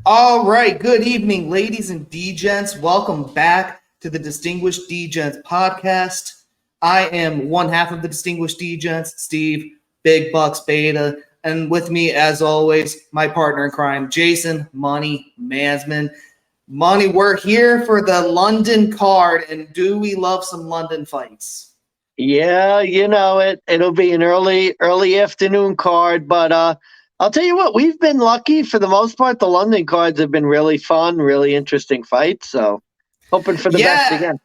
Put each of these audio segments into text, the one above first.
All right. Good evening, ladies and Degents. Welcome back to the Distinguished Degents podcast. I am one half of the Distinguished Degents, Steve, Big Bucks Beyta, and with me, as always, my partner in crime, Jason, Money, Mansmann. Money, we're here for the London card, and do we love some London fights? Yeah, you know it. It'll be an early afternoon card, but I'll tell you what, we've been lucky for the most part. The London cards have been really fun, really interesting fights. So hoping for the best again.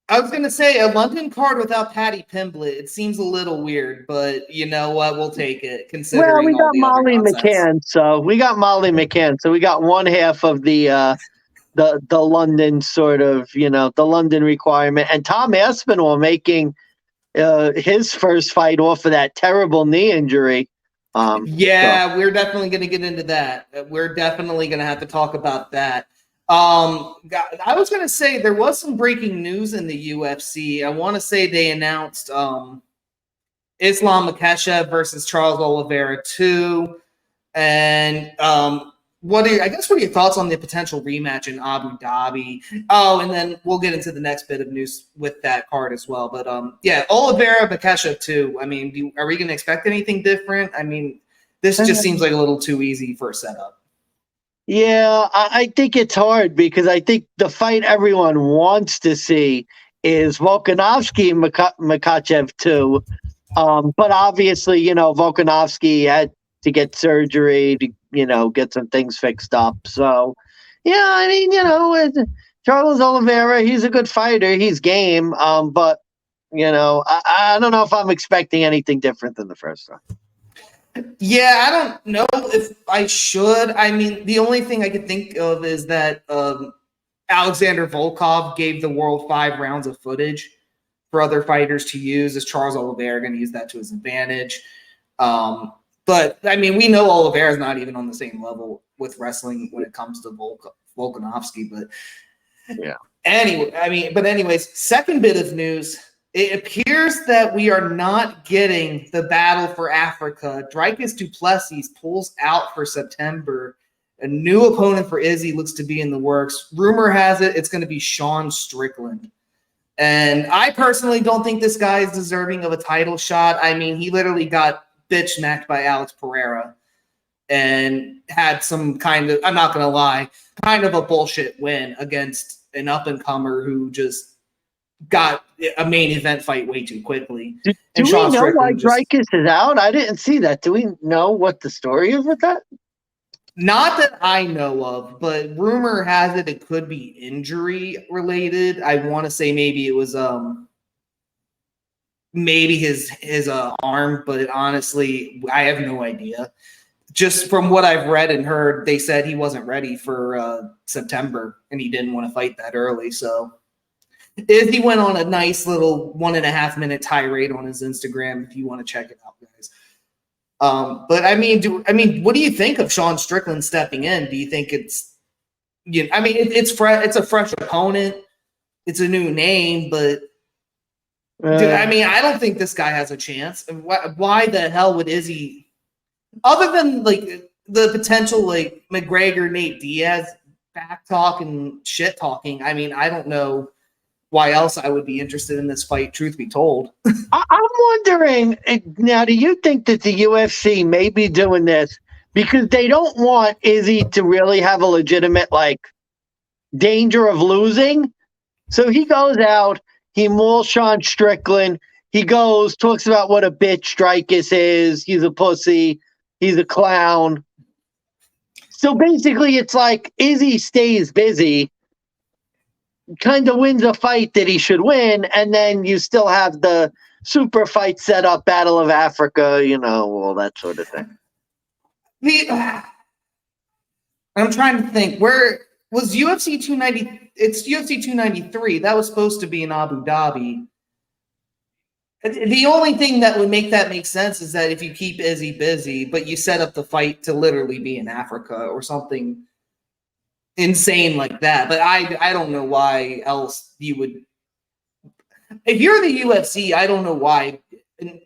I was going to say a London card without Paddy Pimblett. It seems a little weird, but you know what? We'll take it considering Well, we all got the other Molly nonsense. McCann, so we got one half of the London sort of, the London requirement, and Tom Aspinall making his first fight off of that terrible knee injury. We're definitely going to get into that. We're definitely going to have to talk about that. I was going to say there was some breaking news in the UFC. I want to say they announced Islam Makhachev versus Charles Oliveira 2. And what are your thoughts on the potential rematch in Abu Dhabi? Oh, and then we'll get into the next bit of news with that card as well. But Oliveira Makhachev 2. I mean, are we going to expect anything different? I mean, this just seems like a little too easy for a setup. Yeah, I think it's hard because I think the fight everyone wants to see is Volkanovski Makhachev 2. But obviously, Volkanovski had to get surgery to, get some things fixed up. So, yeah, I mean, Charles Oliveira, he's a good fighter. He's game. But, I don't know if I'm expecting anything different than the first one. Yeah, I don't know if I should. I mean, the only thing I could think of is that Alexander Volkov gave the world 5 rounds of footage for other fighters to use. Is Charles Oliveira going to use that to his advantage? But, I mean, we know Oliveira is not even on the same level with wrestling when it comes to Volkanovski. But yeah. Anyways, second bit of news. It appears that we are not getting the battle for Africa. Dricus du Plessis pulls out for September. A new opponent for Izzy looks to be in the works. Rumor has it it's going to be Sean Strickland. And I personally don't think this guy is deserving of a title shot. I mean, he literally got bitch-smacked by Alex Pereira and had some kind of, I'm not going to lie, kind of a bullshit win against an up-and-comer who just got a main event fight way too quickly. Do we know why Dricus is out? I didn't see that. Do we know what the story is with that? Not that I know of, but rumor has it could be injury related. I want to say maybe it was maybe his arm, but honestly, I have no idea. Just from what I've read and heard, they said he wasn't ready for September and he didn't want to fight that early. So he went on a nice little 1.5 minute tirade on his Instagram if you want to check it out, guys. But I mean, what do you think of Sean Strickland stepping in? Do you think it's it's a fresh opponent, it's a new name, but I don't think this guy has a chance. Why the hell would Izzy, other than like the potential like McGregor Nate Diaz back talk and shit talking? I mean, I don't know why else I would be interested in this fight, truth be told. I'm wondering, now, do you think that the UFC may be doing this because they don't want Izzy to really have a legitimate, danger of losing? So he goes out, he mauls Sean Strickland, he goes, talks about what a bitch Dricus is, he's a pussy, he's a clown. So basically it's like Izzy stays busy, kind of wins a fight that he should win, and then you still have the super fight set up, Battle of Africa, all that sort of thing. I'm trying to think. Where was UFC 290? It's UFC 293. That was supposed to be in Abu Dhabi. The only thing that would make sense is that if you keep Izzy busy, but you set up the fight to literally be in Africa or something insane like that. But I don't know why else you would. If you're the UFC, I don't know why,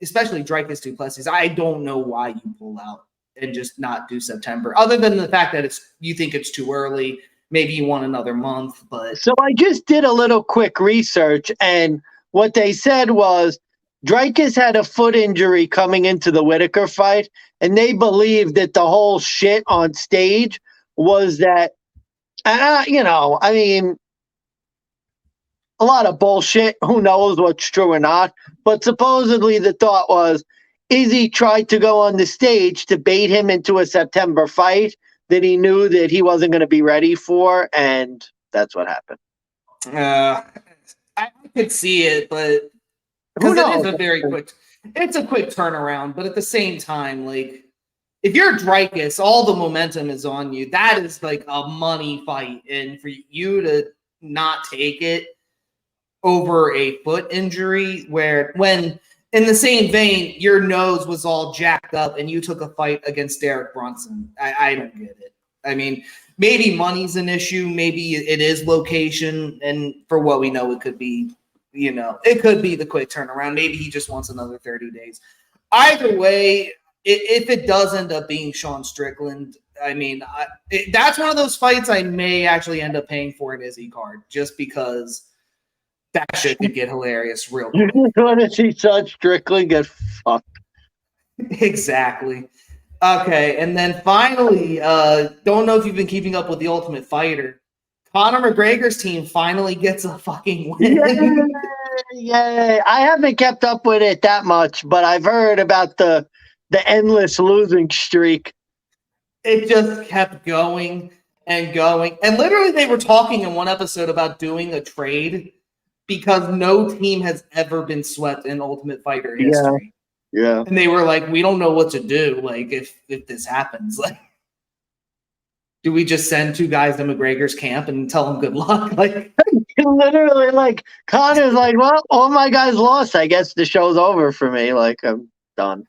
especially Dricus du Plessis, I don't know why you pull out and just not do September. Other than the fact that you think it's too early, maybe you want another month. But so I just did a little quick research, and what they said was Dreykus had a foot injury coming into the Whitaker fight, and they believe that the whole shit on stage was that, I mean, a lot of bullshit. Who knows what's true or not? But supposedly the thought was Izzy tried to go on the stage to bait him into a September fight that he knew that he wasn't going to be ready for, and that's what happened. I could see it, but because it's a quick turnaround. But at the same time, like, if you're Dreykus, all the momentum is on you. That is like a money fight, and for you to not take it over a foot injury, when in the same vein, your nose was all jacked up and you took a fight against Derek Brunson. I don't get it. I mean, maybe money's an issue. Maybe it is location. And for what we know, it could be, it could be the quick turnaround. Maybe he just wants another 30 days. Either way, if it does end up being Sean Strickland, I mean, that's one of those fights I may actually end up paying for an Izzy card just because that shit could get hilarious real quick. You want to see Sean Strickland get fucked. Exactly. Okay, and then finally, don't know if you've been keeping up with The Ultimate Fighter. Conor McGregor's team finally gets a fucking win. Yay. I haven't kept up with it that much, but I've heard about the endless losing streak. It just kept going and going. And literally they were talking in one episode about doing a trade because no team has ever been swept in Ultimate Fighter history. Yeah. And they were like, we don't know what to do, like, if this happens. Like, do we just send two guys to McGregor's camp and tell them good luck? Like, literally, like, Conor's like, well, all my guys lost. I guess the show's over for me. Like, I'm done.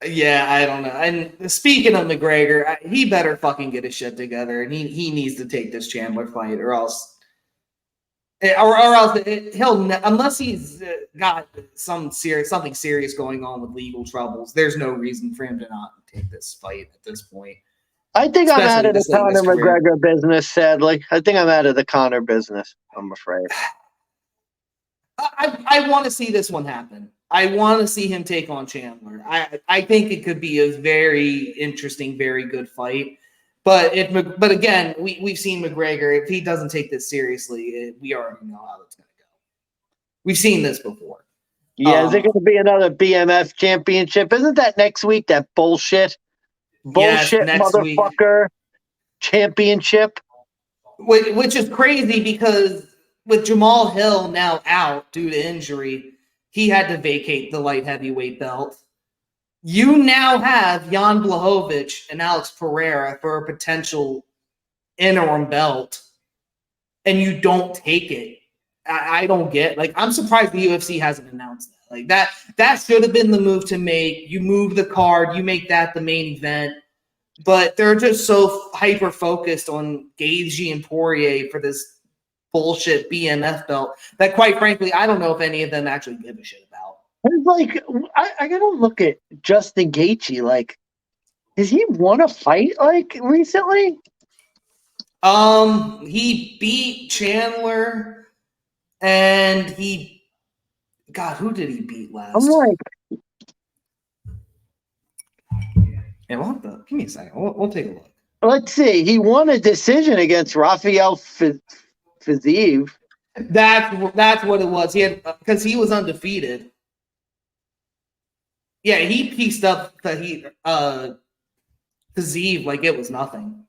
Yeah, I don't know. And speaking of McGregor, he better fucking get his shit together, and he needs to take this Chandler fight, or else he'll, unless he's got something serious going on with legal troubles. There's no reason for him to not take this fight at this point. I think I'm out of the Conor McGregor business. Sadly, I think I'm out of the Conor business. I'm afraid. I want to see this one happen. I want to see him take on Chandler. I think it could be a very interesting, very good fight. But again, we've seen McGregor. If he doesn't take this seriously, we already know how it's going to go. We've seen this before. Yeah, is it going to be another BMF championship? Isn't that next week? That bullshit motherfucker championship. Which is crazy because with Jamal Hill now out due to injury, he had to vacate the light heavyweight belt. You now have Jan Blachowicz and Alex Pereira for a potential interim belt, and you don't take it. I don't get, like, I'm surprised the UFC hasn't announced that. Like, that should have been the move to make. You move the card, you make that the main event, but they're just so hyper focused on Gaethje and Poirier for this bullshit BMF belt that, quite frankly, I don't know if any of them actually give a shit about. It's like, I gotta look at Justin Gaethje. Like, has he won a fight like recently? He beat Chandler, and who did he beat last? I'm like, yeah, give me a second. We'll take a look. Let's see. He won a decision against Rafael Fiziev. That's what it was. He had, because he was undefeated. Yeah, he pieced up Fiziev like it was nothing.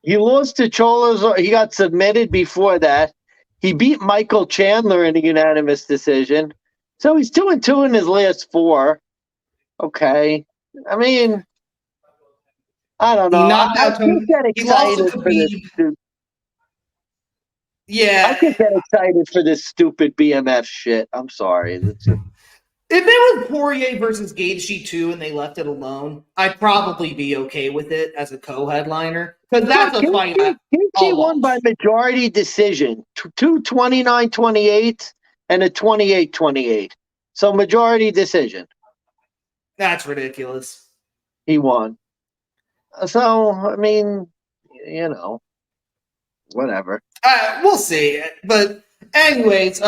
He lost to Cholos. He got submitted before that. He beat Michael Chandler in a unanimous decision. So he's 2-2 in his last 4. Okay. I mean, I don't know. I could get excited for this. Yeah. I could get excited for this stupid BMF shit. I'm sorry. If it was Poirier versus Gaethje 2 and they left it alone, I'd probably be okay with it as a co-headliner. Because that's a fight. Gaethje won by majority decision. 2 29-28 and a 28-28. So majority decision. That's ridiculous. He won. So, I mean, whatever. We'll see. But anyways,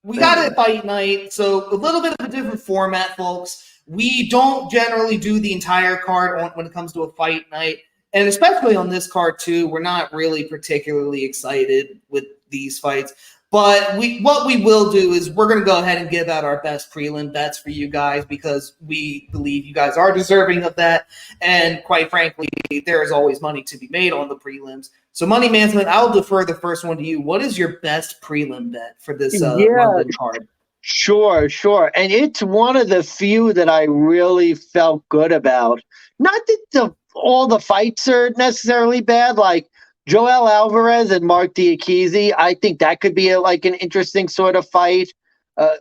we got a fight night, so a little bit of a different format, folks. We don't generally do the entire card when it comes to a fight night, and especially on this card too. We're not really particularly excited with these fights. But what we will do is we're going to go ahead and give out our best prelim bets for you guys because we believe you guys are deserving of that. And quite frankly, there is always money to be made on the prelims. So, Money Mansmann, I'll defer the first one to you. What is your best prelim bet for this London card? Sure. And it's one of the few that I really felt good about. Not that all the fights are necessarily bad, like Joel Alvarez and Mark Diakiese. I think that could be an interesting sort of fight. I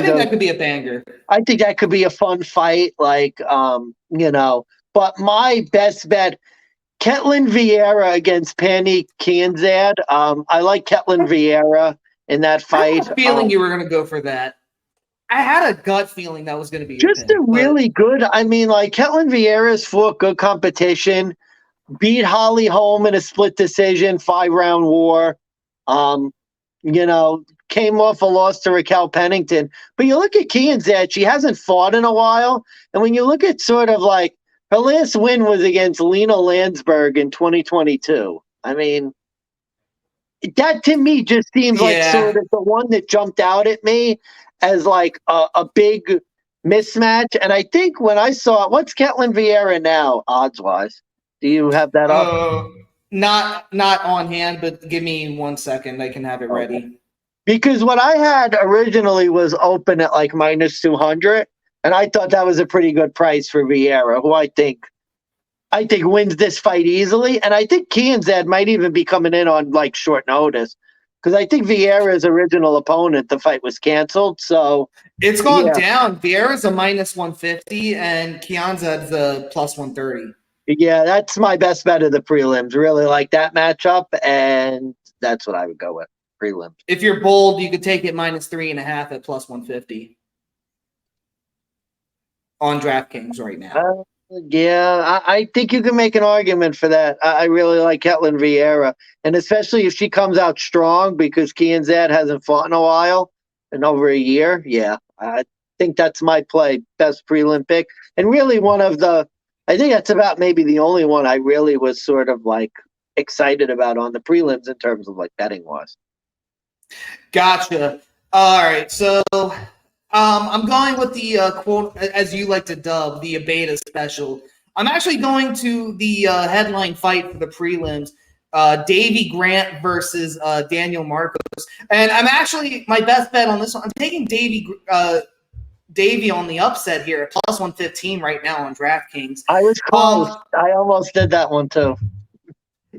think that could be a banger. I think that could be a fun fight, But my best bet, Ketlin Vieira against Pani Kianzad. I like Ketlin Vieira in that fight. I had a feeling you were going to go for that. I had a gut feeling that was going to be just really good. I mean, Ketlin Vieira's fought good competition. Beat Holly Holm in a split decision, 5-round war. Came off a loss to Raquel Pennington. But you look at Kianzad, she hasn't fought in a while. And when you look at sort of her last win was against Lena Landsberg in 2022. I mean, that to me just seems like sort of the one that jumped out at me as a big mismatch. And I think when I saw it, what's Ketlin Vieira now, odds-wise? Do you have that up? Not on hand, but give me 1 second. I can have it ready. Because what I had originally was open at minus 200, and I thought that was a pretty good price for Vieira, who I think wins this fight easily. And I think Kianzad might even be coming in on short notice. Because I think Vieira's original opponent, the fight was canceled. So it's gone down. Vieira's a minus 150 and Kianzad's a plus 130. Yeah, that's my best bet of the prelims. Really like that matchup, and that's what I would go with, prelims. If you're bold, you could take it minus 3.5 at plus 150 on DraftKings right now. I think you can make an argument for that. I really like Ketlin Vieira, and especially if she comes out strong because Kianzad hasn't fought in a while, in over a year. Yeah, I think that's my play, best prelim pick, and really one of the. I think that's about maybe the only one I really was sort of excited about on the prelims in terms of betting wise. Gotcha. All right. So I'm going with the quote, as you like to dub, the Beyta special. I'm actually going to the headline fight for the prelims, Davy Grant versus Daniel Marcos. And I'm actually, my best bet on this one, I'm taking Davy on the upset here at plus 115 right now on DraftKings. I was close. I almost did that one too.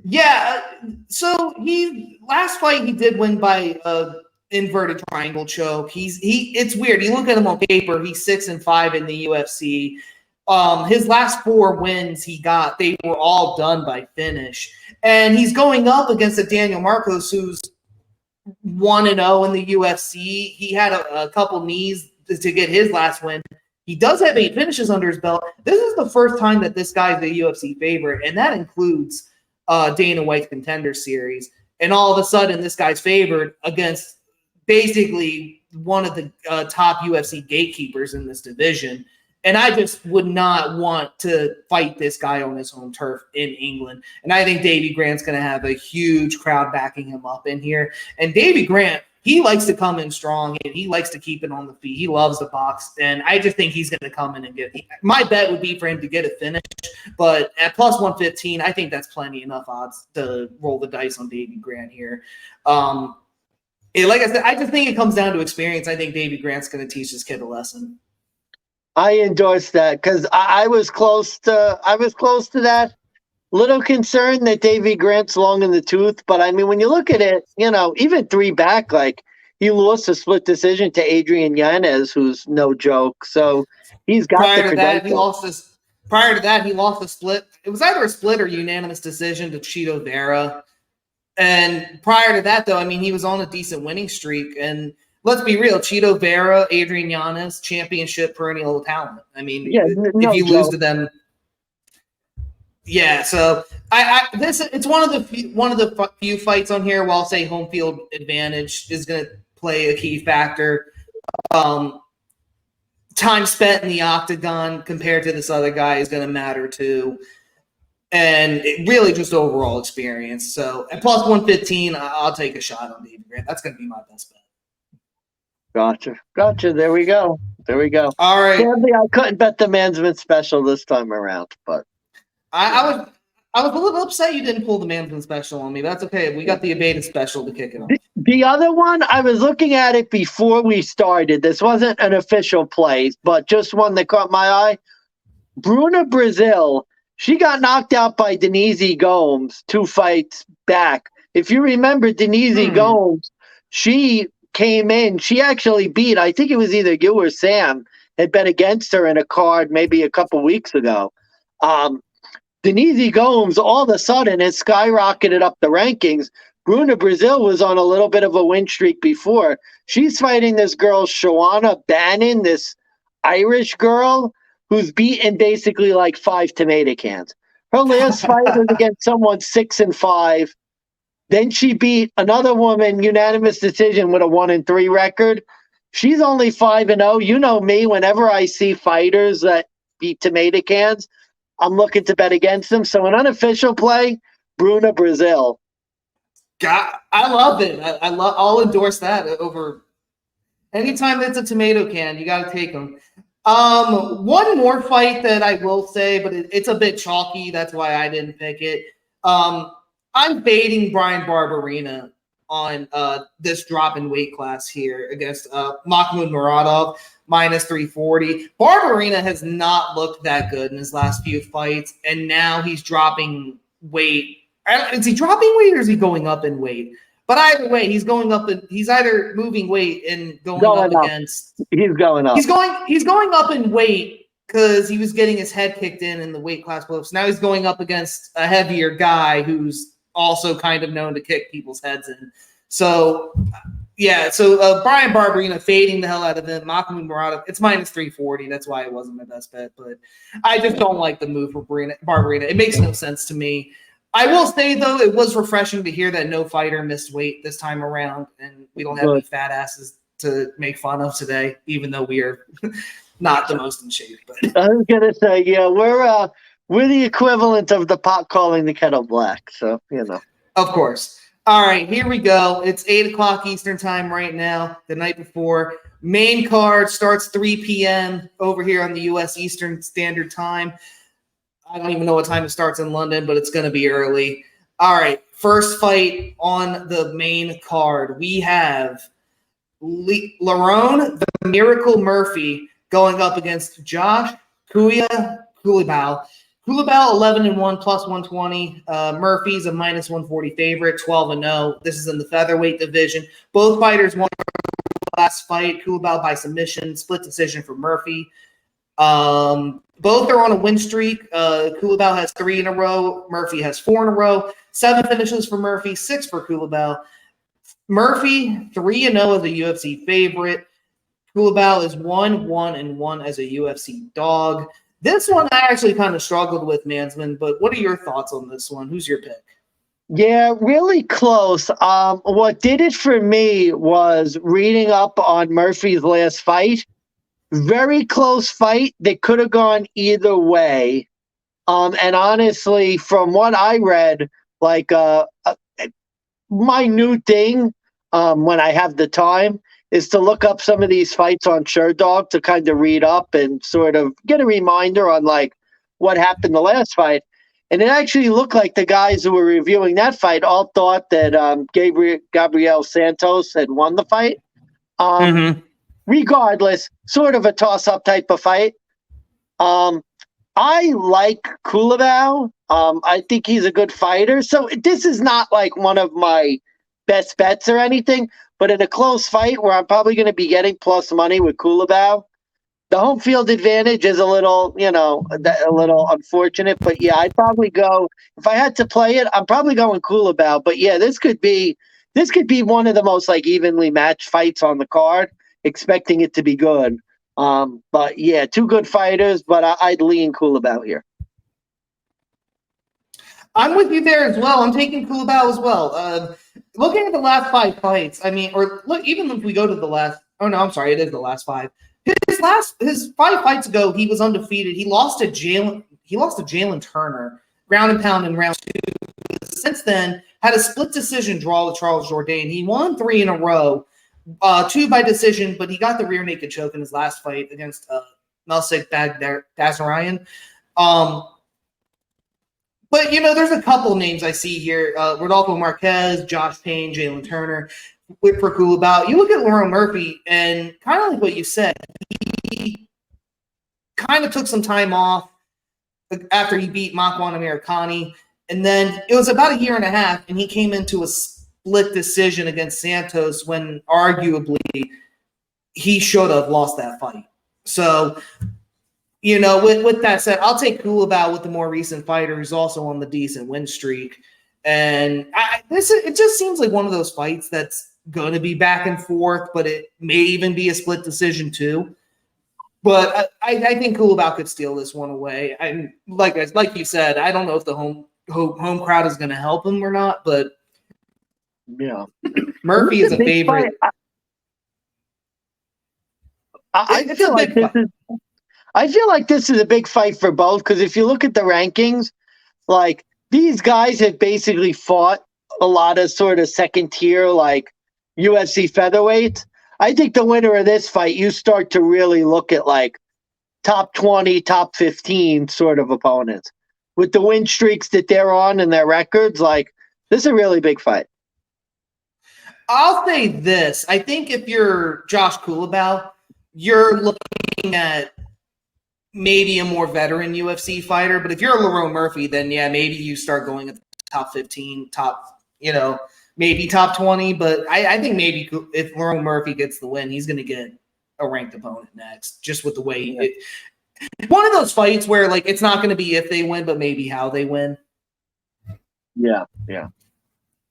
Yeah. So last fight he did win by inverted triangle choke. It's weird. You look at him on paper, he's 6-5 in the UFC. His last 4 wins they were all done by finish. And he's going up against a Daniel Marcos who's 1-0 in the UFC. He had a couple knees to get his last win. He does have 8 finishes under his belt. This is the first time that this guy's the UFC favorite, and that includes Dana White's Contender Series. And all of a sudden, this guy's favored against basically one of the top UFC gatekeepers in this division. And I just would not want to fight this guy on his home turf in England. And I think Davy Grant's going to have a huge crowd backing him up in here. And Davy Grant, he likes to come in strong, and he likes to keep it on the feet. He loves the box, and I just think he's going to come in and my bet would be for him to get a finish, but at plus 115, I think that's plenty enough odds to roll the dice on Davy Grant here. Like I said, I just think it comes down to experience. I think Davy Grant's going to teach this kid a lesson. I endorse that because I was close to that. Little concerned that Davy Grant's long in the tooth, but I mean, when you look at it, even 3 back, he lost a split decision to Adrian Yanez, who's no joke. So he's got Prior to that, he lost a split. It was either a split or unanimous decision to Cheeto Vera. And prior to that, though, I mean, he was on a decent winning streak. And let's be real. Cheeto Vera, Adrian Yanez, championship perennial talent. I mean, if you lose to them, yeah. So it's one of the few fights on here. Where I'll say home field advantage is going to play a key factor. Time spent in the octagon compared to this other guy is going to matter too. And really just overall experience. So at plus 115, I'll take a shot on David Grant. That's going to be my best bet. Gotcha. There we go. All right. Sadly, I couldn't bet the Mansmann special this time around, but I was a little upset you didn't pull the Mansmann special on me. That's okay. We got the Beyta special to kick it off. The other one, I was looking at it before we started. This wasn't an official play, but just one that caught my eye. Bruna Brazil, she got knocked out by Denise Gomes 2 fights back. If you remember Denise Gomes, she came in. She actually beat, I think it was either you or Sam, had bet against her in a card maybe a couple weeks ago. Denise Gomes all of a sudden has skyrocketed up the rankings. Bruna Brazil was on a little bit of a win streak before. She's fighting this girl, Shawana Bannon, this Irish girl who's beaten basically like 5 tomato cans. Her last fight was against someone 6-5. Then she beat another woman, unanimous decision with a 1-3 record. She's only 5-0. You know me, whenever I see fighters that beat tomato cans, I'm looking to bet against them. So an unofficial play, Bruna Brazil. God, I love it. I'll endorse that over anytime it's a tomato can. You got to take them. One more fight that I will say, but it's a bit chalky. That's why I didn't pick it. I'm baiting Brian Barberena on this drop in weight class here against Makhmud Muradov, minus 340. Barberena has not looked that good in his last few fights, and now he's dropping weight. Is he dropping weight or is he going up in weight? But either way, he's going up and he's either moving weight and going up against. He's going up. He's going up in weight because he was getting his head kicked in the weight class below. So now he's going up against a heavier guy who's also kind of known to kick people's heads in. So yeah, so Brian Barberena fading the hell out of him. Makhmud Muradov, it's minus 340. That's why it wasn't my best bet. But I just don't like the move for Barberena. It makes no sense to me. I will say, though, it was refreshing to hear that no fighter missed weight this time around, and we don't have any fat asses to make fun of today, even though we are not the most in shape. But I was gonna say, yeah, we're the equivalent of the pot calling the kettle black, so you know. Of course. All right, here we go. It's 8:00 Eastern time right now. The night before, main card starts 3 p.m. over here on the U.S. Eastern Standard Time. I don't even know what time it starts in London, but it's going to be early. All right, first fight on the main card. We have Lerone, the Miracle Murphy, going up against Josh Coulibaly. Coulibaly 11-1 plus 120. Murphy's a minus 140 favorite, 12-0. This is in the featherweight division. Both fighters won the last fight. Coulibaly by submission, split decision for Murphy. Both are on a win streak. Coulibaly has 3 in a row. Murphy has 4 in a row. 7 finishes for Murphy, 6 for Coulibaly. Murphy 3-0 as a UFC favorite. Coulibaly is 1-1 as a UFC dog. This one I actually kind of struggled with, Mansmann, but what are your thoughts on this one? Who's your pick? Yeah, really close. What did it for me was reading up on Murphy's last fight. Very close fight. They could have gone either way. And honestly, from what I read, like my new thing when I have the time is to look up some of these fights on SureDog to kind of read up and sort of get a reminder on like what happened the last fight. And it actually looked like the guys who were reviewing that fight all thought that Gabriel Santos had won the fight. Regardless, sort of a toss-up type of fight. I like Coulibaly. I think he's a good fighter. So this is not like one of my best bets or anything, but in a close fight where I'm probably going to be getting plus money with Coulibaly, the home field advantage is a little, a little unfortunate. But yeah, I'd probably go, if I had to play it, I'm probably going Coulibaly. But yeah, this could be this could be one of the most like evenly matched fights on the card, expecting it to be good. But yeah, two good fighters, but I'd lean Kulabau here. I'm with you there as well. I'm taking Kulabau as well. Looking at the last 5 fights, I mean, or look, even if we go to the last, oh no, I'm sorry, it is the last 5. His 5 fights ago, he was undefeated. He lost to Jalen Turner, ground and pound in round 2. Since then, had a split decision draw with Charles Jourdain. He won 3 in a row, 2 by decision, but he got the rear naked choke in his last fight against Melsik Baghdasaryan. But, you know, there's a couple names I see here. Rodolfo Marquez, Josh Payne, Jalen Turner, for Kulabau. You look at Lerone Murphy, and kind of like what you said, he kind of took some time off after he beat Makwan Americani. And then it was about 1.5 years, and he came into a split decision against Santos when arguably he should have lost that fight. So, you know, with that said, I'll take Kulabau with the more recent fighter who's also on the decent win streak. And it just seems like one of those fights that's going to be back and forth, but it may even be a split decision too. But I think Kulabau could steal this one away. And like you said, I don't know if the home crowd is going to help him or not, but yeah, Murphy is a favorite. I feel like this is a big fight for both, because if you look at the rankings, like these guys have basically fought a lot of sort of second tier, like UFC featherweights. I think the winner of this fight, you start to really look at like top 20, top 15 sort of opponents. With the win streaks that they're on and their records, like this is a really big fight. I'll say this. I think if you're Josh Kulabau, you're looking at maybe a more veteran UFC fighter. But if you're a Lerone Murphy, then yeah, maybe you start going at the top 15, maybe top 20. But I think maybe if Lerone Murphy gets the win, he's going to get a ranked opponent next, just with the way one of those fights where like it's not going to be if they win, but maybe how they win. Yeah.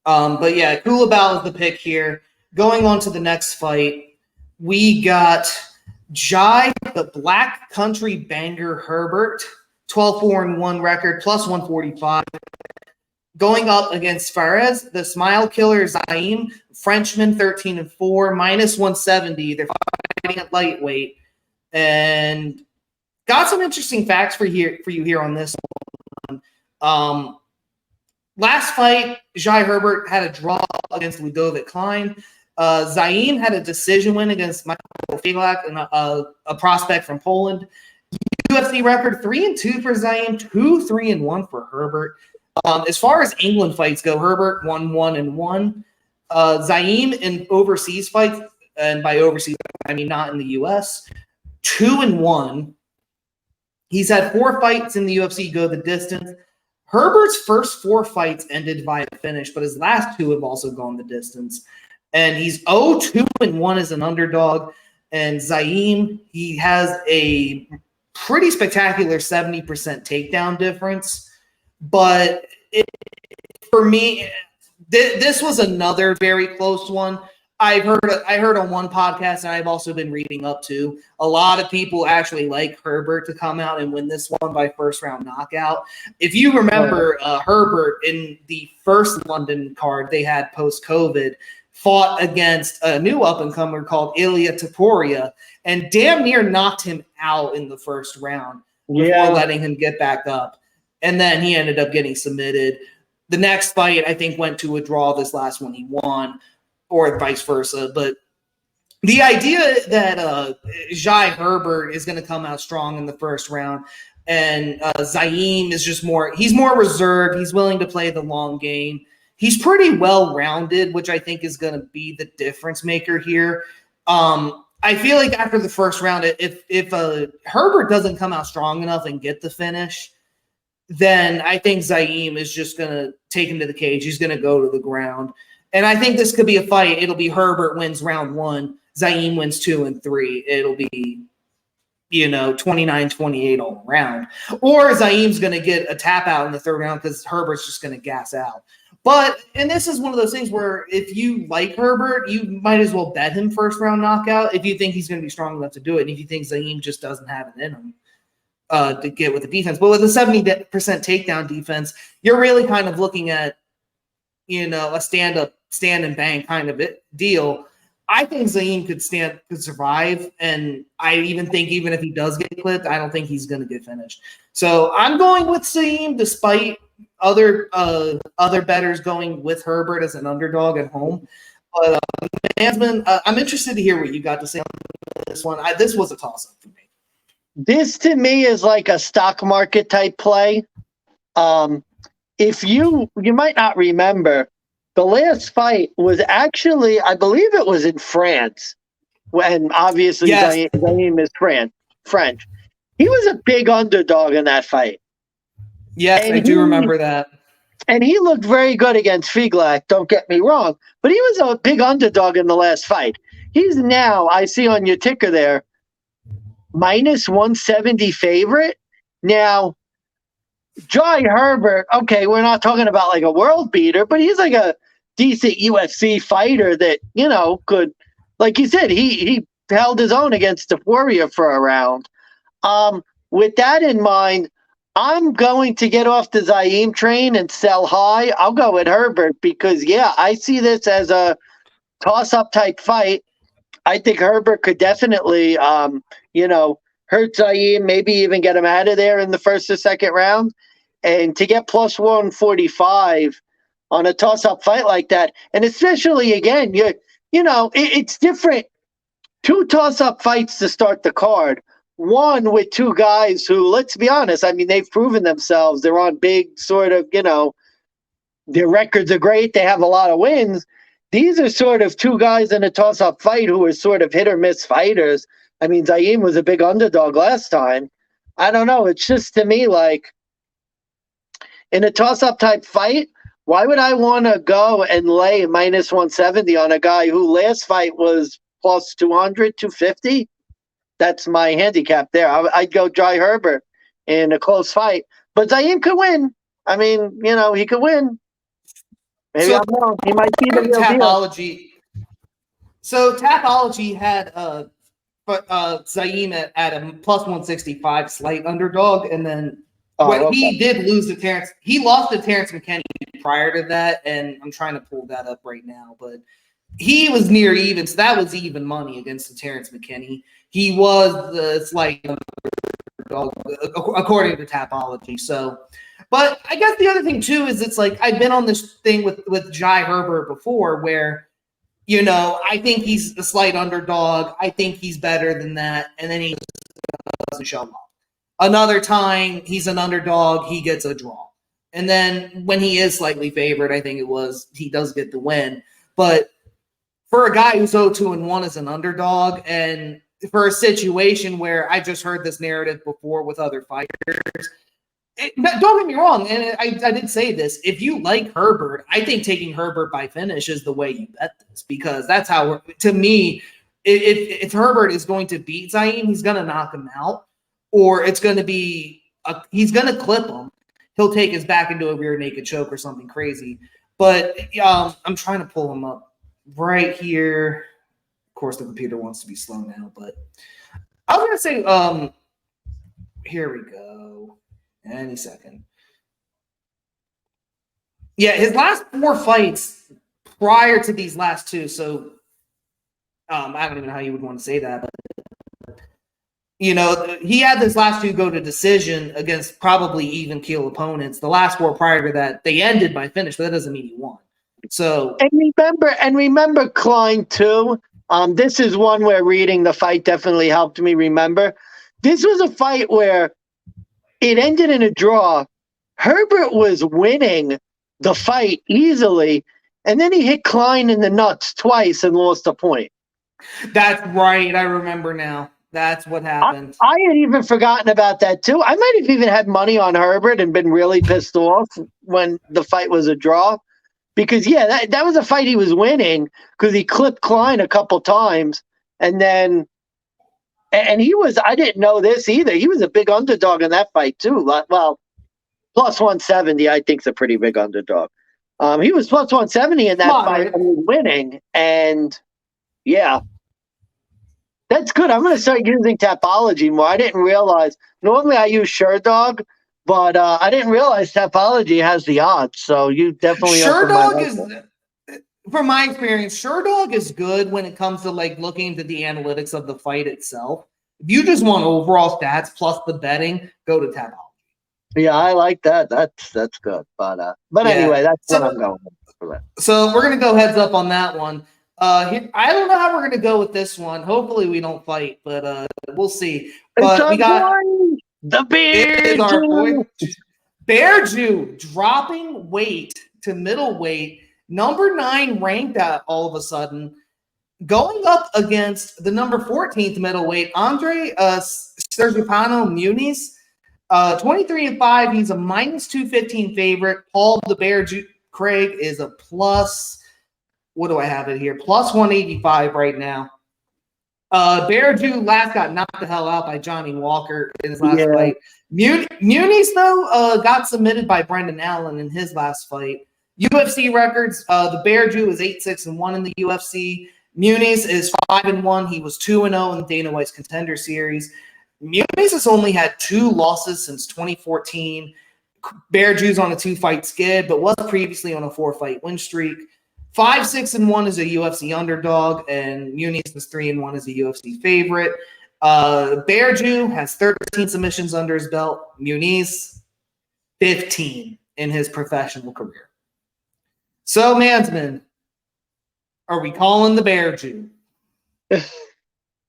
But yeah, Kulabau is the pick here. Going on to the next fight, we got Jai the Black Country Banger Herbert, 12-4-1 record, plus 145. Going up against Fares, the Smile Killer Zaim, Frenchman, 13-4, minus 170. They're fighting at lightweight. And got some interesting facts for you here on this one. Last fight, Jai Herbert had a draw against Ludovic Klein. Zaim had a decision win against Michael Figlak, a prospect from Poland. UFC record 3-2 for Zaim, 2-3-1 for Herbert. As far as England fights go, Herbert 1-1-1. Zaim in overseas fights, and by overseas I mean not in the US, 2-1. He's had 4 fights in the UFC go the distance. Herbert's first 4 fights ended by a finish, but his last 2 have also gone the distance. And he's 0-2-1 as an underdog. And Zaim, he has a pretty spectacular 70% takedown difference. But for me, this was another very close one. I heard on one podcast, and I've also been reading up to, a lot of people actually like Herbert to come out and win this one by first round knockout. If you remember, Herbert in the first London card they had post-COVID fought against a new up-and-comer called Ilia Topuria and damn near knocked him out in the first round before letting him get back up. And then he ended up getting submitted. The next fight, I think, went to a draw. This last one he won, or vice versa. But the idea that Jai Herbert is going to come out strong in the first round, and Zaim is just he's more reserved. He's willing to play the long game. He's pretty well-rounded, which I think is going to be the difference maker here. I feel like after the first round, if Herbert doesn't come out strong enough and get the finish, then I think Zaim is just going to take him to the cage. He's going to go to the ground. And I think this could be a fight. It'll be Herbert wins round 1, Zaim wins 2 and 3. It'll be, 29-28 all around. Or Zaim's going to get a tap out in the third round because Herbert's just going to gas out. And this is one of those things where if you like Herbert, you might as well bet him first round knockout if you think he's going to be strong enough to do it. And if you think Zaim just doesn't have it in him to get with the defense. But with a 70% takedown defense, you're really kind of looking at, a stand and bang kind of deal. I think Zaim could survive, and I even think even if he does get clipped, I don't think he's going to get finished. So I'm going with Zaim, despite other bettors going with Herbert as an underdog at home. But Mansmann, I'm interested to hear what you got to say on this one. This was a toss-up for me. This to me is like a stock market type play. If you might not remember, the last fight was actually, I believe it was in France, when obviously Zaim is French. He was a big underdog in that fight. Yes, and I do remember that. And he looked very good against Figlak, don't get me wrong, but he was a big underdog in the last fight. He's now, I see on your ticker there, minus 170 favorite. Now, Jai Herbert, okay, we're not talking about like a world beater, but he's like a decent UFC fighter that, could, like you said, he held his own against the Warrior for a round. With that in mind, I'm going to get off the Zaim train and sell high. I'll go with Herbert because, I see this as a toss-up type fight. I think Herbert could definitely, hurt Zaim, maybe even get him out of there in the first or second round. And to get plus 145 on a toss-up fight like that, and especially, again, it's different. Two toss-up fights to start the card. One with two guys who, let's be honest, I mean, they've proven themselves. They're on big sort of, their records are great. They have a lot of wins. These are sort of two guys in a toss-up fight who are sort of hit-or-miss fighters. I mean, Zaim was a big underdog last time. I don't know. It's just, to me, like, in a toss-up type fight, why would I want to go and lay minus 170 on a guy who last fight was plus 200, 250? That's my handicap there. I'd go Jai Herbert in a close fight. But Zaim could win. I mean, he could win. Maybe I'm wrong. He might be the real Tapology. Deal. So Tapology had Zaim at a plus 165 slight underdog, and then he did lose to Terrence. He lost to Terrence McKinney prior to that, and I'm trying to pull that up right now, but he was near even, so that was even money against the Terrence McKinney. He was the slight underdog, according to Tapology. So, but I guess the other thing too is it's like I've been on this thing with Jai Herbert before, where I think he's a slight underdog. I think he's better than that, and then he doesn't show up. Another time he's an underdog, he gets a draw. And then when he is slightly favored, I think he does get the win. But for a guy who's 0-2-1 as an underdog, and for a situation where I just heard this narrative before with other fighters, don't get me wrong, and I did say this, if you like Herbert, I think taking Herbert by finish is the way you bet this, because that's how, to me, if Herbert is going to beat Zaim, he's going to knock him out, or it's going to be, he's going to clip him. He'll take his back into a rear naked choke or something crazy. But I'm trying to pull him up right here. Of course, the computer wants to be slow now, but I was going to say, here we go. Any second. Yeah, his last 4 fights prior to these last 2, so I don't even know how you would want to say that, but he had this last 2 go to decision against probably even keel opponents. The last 4 prior to that, they ended by finish, but that doesn't mean he won. So remember Klein too. This is one where reading the fight definitely helped me remember. This was a fight where it ended in a draw. Herbert was winning the fight easily, and then he hit Klein in the nuts twice and lost a point. That's right. I remember now. That's what happened. I had even forgotten about that too. I might have even had money on Herbert and been really pissed off when the fight was a draw. Because, that was a fight he was winning because he clipped Klein a couple times. And then, and he was, I didn't know this either. He was a big underdog in that fight too. Well, plus 170, I think, is a pretty big underdog. He was plus 170 in that fight and was winning. And yeah, that's good. I'm going to start using Tapology more. I didn't realize. Normally I use SureDog, but I didn't realize Tapology has the odds. So you definitely SureDog is, from my experience, SureDog is good when it comes to like looking into the analytics of the fight itself. If you just want overall stats plus the betting, go to Tapology. Yeah, I like that. That's good. But anyway, that's what I'm going with. So we're gonna go heads up on that one. I don't know how we're gonna go with this one. Hopefully we don't fight, but we'll see. But we got the Bear Jew. Bear Jew dropping weight to middleweight, number 9 ranked out all of a sudden, going up against the number 14th middleweight, Andre Sergipano Muniz. 23-5. He's a minus 215 favorite. Paul the Bear Craig is a plus. What do I have it here? Plus 185 right now. Bear Jew last got knocked the hell out by Johnny Walker in his last fight. Muniz, though, got submitted by Brendan Allen in his last fight. UFC records, the Bear Jew is 8-6-1 in the UFC. Muniz is 5-1. He was 2-0 in the Dana White's Contender Series. Muniz has only had 2 losses since 2014. Bear Jew's on a 2-fight skid, but was previously on a 4-fight win streak. 5-6-1 is a UFC underdog, and Muniz was 3-1 as a UFC favorite. Bear Jew has 13 submissions under his belt. Muniz, 15 in his professional career. So, Mansmann, are we calling the Bear Jew? Is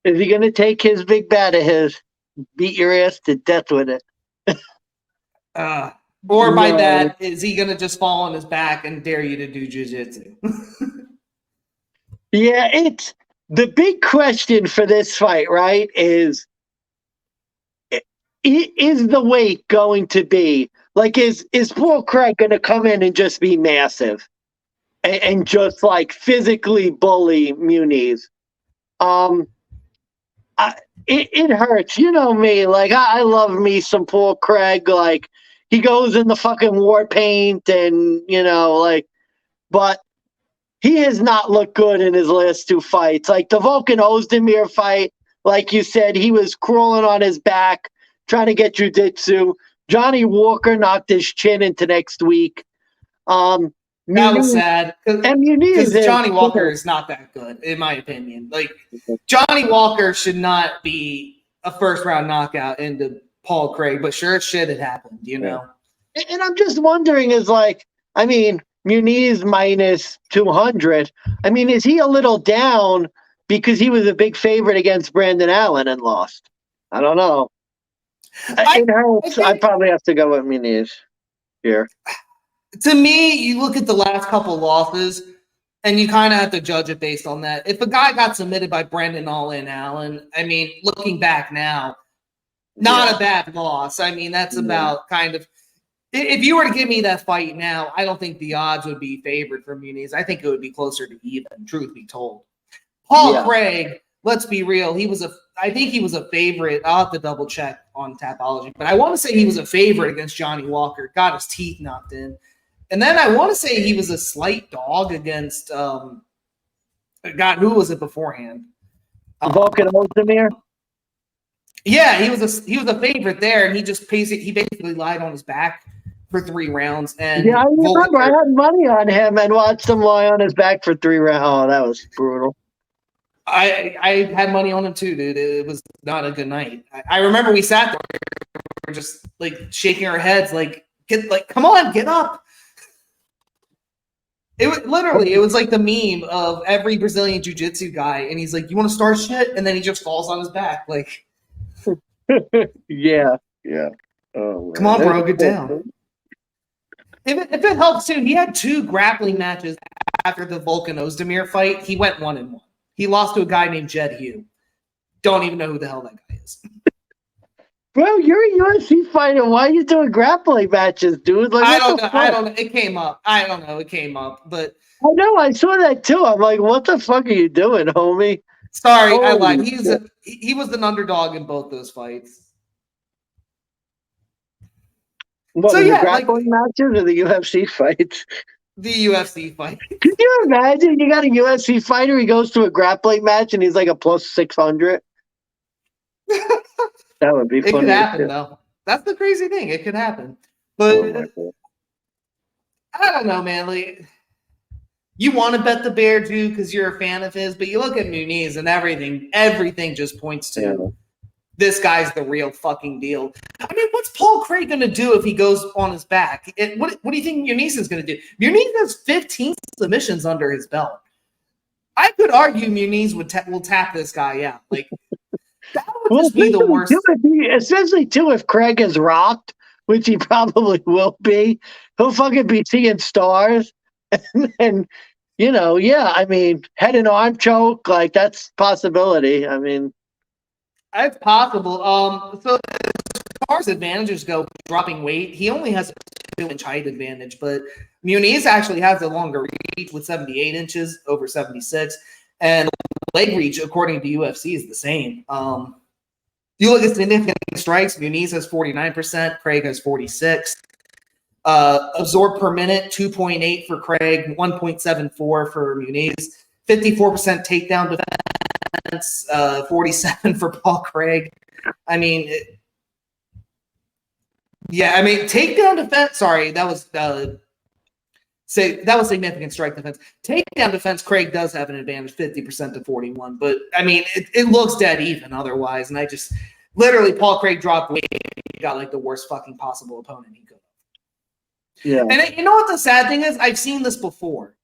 he going to take his big bat of his, beat your ass to death with it? Or by that, is he going to just fall on his back and dare you to do jiu-jitsu? Yeah, it's the big question for this fight, right, is the weight going to be, like, is Paul Craig going to come in and just be massive and just, like, physically bully Muniz? It hurts. You know me. Like, I love me some Paul Craig. Like, he goes in the fucking war paint and, you know, like, but he has not looked good in his last 2 fights. Like, the Volkan Ozdemir fight, like you said, he was crawling on his back, trying to get jiu-jitsu. Johnny Walker knocked his chin into next week. That was sad. Because Johnny Walker is not that good, in my opinion. Like, Johnny Walker should not be a first-round knockout into Paul Craig, but sure as shit it happened, you know? And I'm just wondering is, like, I mean, Muniz minus 200. I mean, is he a little down because he was a big favorite against Brandon Allen and lost? I don't know. It hurts. I probably have to go with Muniz here. To me, you look at the last couple losses, and you kind of have to judge it based on that. If a guy got submitted by Brendan Allen, I mean, looking back now, not a bad loss. I mean, that's about kind of – if you were to give me that fight now, I don't think the odds would be favored for Muniz. I think it would be closer to even, truth be told. Paul Craig, let's be real. I think he was a favorite. I'll have to double check on Tapology, but I want to say he was a favorite against Johnny Walker. Got his teeth knocked in. And then I want to say he was a slight dog against God, who was it beforehand? Volkan Ozdemir. Yeah, he was a favorite there, and he basically lied on his back for 3 rounds. And I remember I had money on him and watched him lie on his back for 3 rounds. Oh, that was brutal. I had money on him too, dude. It was not a good night. I remember we sat there just like shaking our heads, come on, get up. It was like the meme of every Brazilian jiu-jitsu guy, and he's like, "You want to start shit?" And then he just falls on his back, like. Yeah. Oh, come on, bro, get down. If it helps too, he had 2 grappling matches after the Volkan Ozdemir fight. He went 1-1. He lost to a guy named Jed Hugh. Don't even know who the hell that guy is. Bro, you're a UFC fighter. Why are you doing grappling matches, dude? Like, I don't know. It came up. I don't know. It came up, but I know. I saw that too. I'm like, what the fuck are you doing, homie? Sorry, I lied. He was an underdog in both those fights. What, so the grappling matches or the UFC fights? the UFC fight. Could you imagine? You got a UFC fighter, he goes to a grappling match, and he's like a plus 600. That would be It could funny. happen, though. That's the crazy thing. It could happen. Oh my But God. I don't know, man. Like, you want to bet the bear, too, because you're a fan of his, but you look at Muniz and everything just points to this guy's the real fucking deal. I mean, what's Paul Craig going to do if he goes on his back? What do you think Muniz is going to do? Muniz has 15 submissions under his belt. I could argue Muniz will tap this guy out. Like, that would just be the worst. Especially, too, if Craig is rocked, which he probably will be. He'll fucking be seeing stars. And I mean, head and arm choke, like, that's possibility. I mean, it's possible. So as far as advantages go, dropping weight, he only has a 2-inch height advantage, but Muniz actually has a longer reach with 78 inches over 76, and leg reach, according to UFC, is the same. You look at significant strikes, Muniz has 49%, Craig has 46%. Absorbed per minute, 2.8 for Craig, 1.74 for Muniz, 54% takedown defense, 47 for Paul Craig. I mean, takedown defense. Sorry, that was significant strike defense. Takedown defense, Craig does have an advantage, 50% to 41. But I mean, it looks dead even otherwise. And I just literally, Paul Craig dropped weight. He got like the worst fucking possible opponent he could. yeah. And you know what the sad thing is? I've seen this before.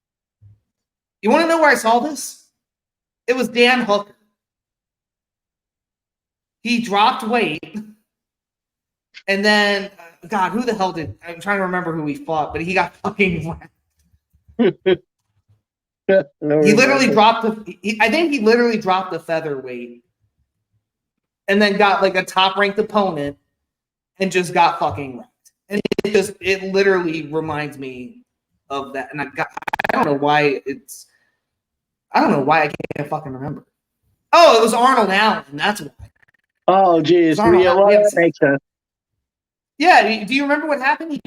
You want to know where I saw this? It was Dan Hooker. He dropped weight. And then, God, who the hell I'm trying to remember who he fought, but he got fucking whacked. He literally dropped I think he literally dropped the featherweight and then got like a top-ranked opponent and just got fucking wrecked. And it literally reminds me of that. And I don't know why I can't fucking remember. Oh, it was Arnold Allen. That's why. Oh, geez. That makes sense. Yeah, do you remember what happened? He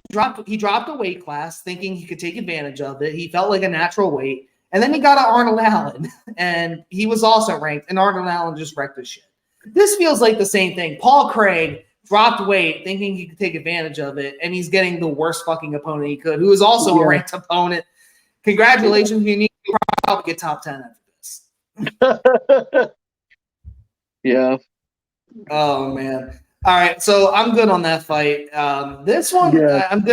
dropped a weight class thinking he could take advantage of it. He felt like a natural weight. And then he got to Arnold Allen, and he was also ranked, and Arnold Allen just wrecked his shit. This feels like the same thing. Paul Craig dropped weight thinking he could take advantage of it, and he's getting the worst fucking opponent he could, who is also a ranked opponent. Congratulations, you need to probably get top 10 after this. Yeah. Oh, man. All right, so I'm good on that fight. This one, I'm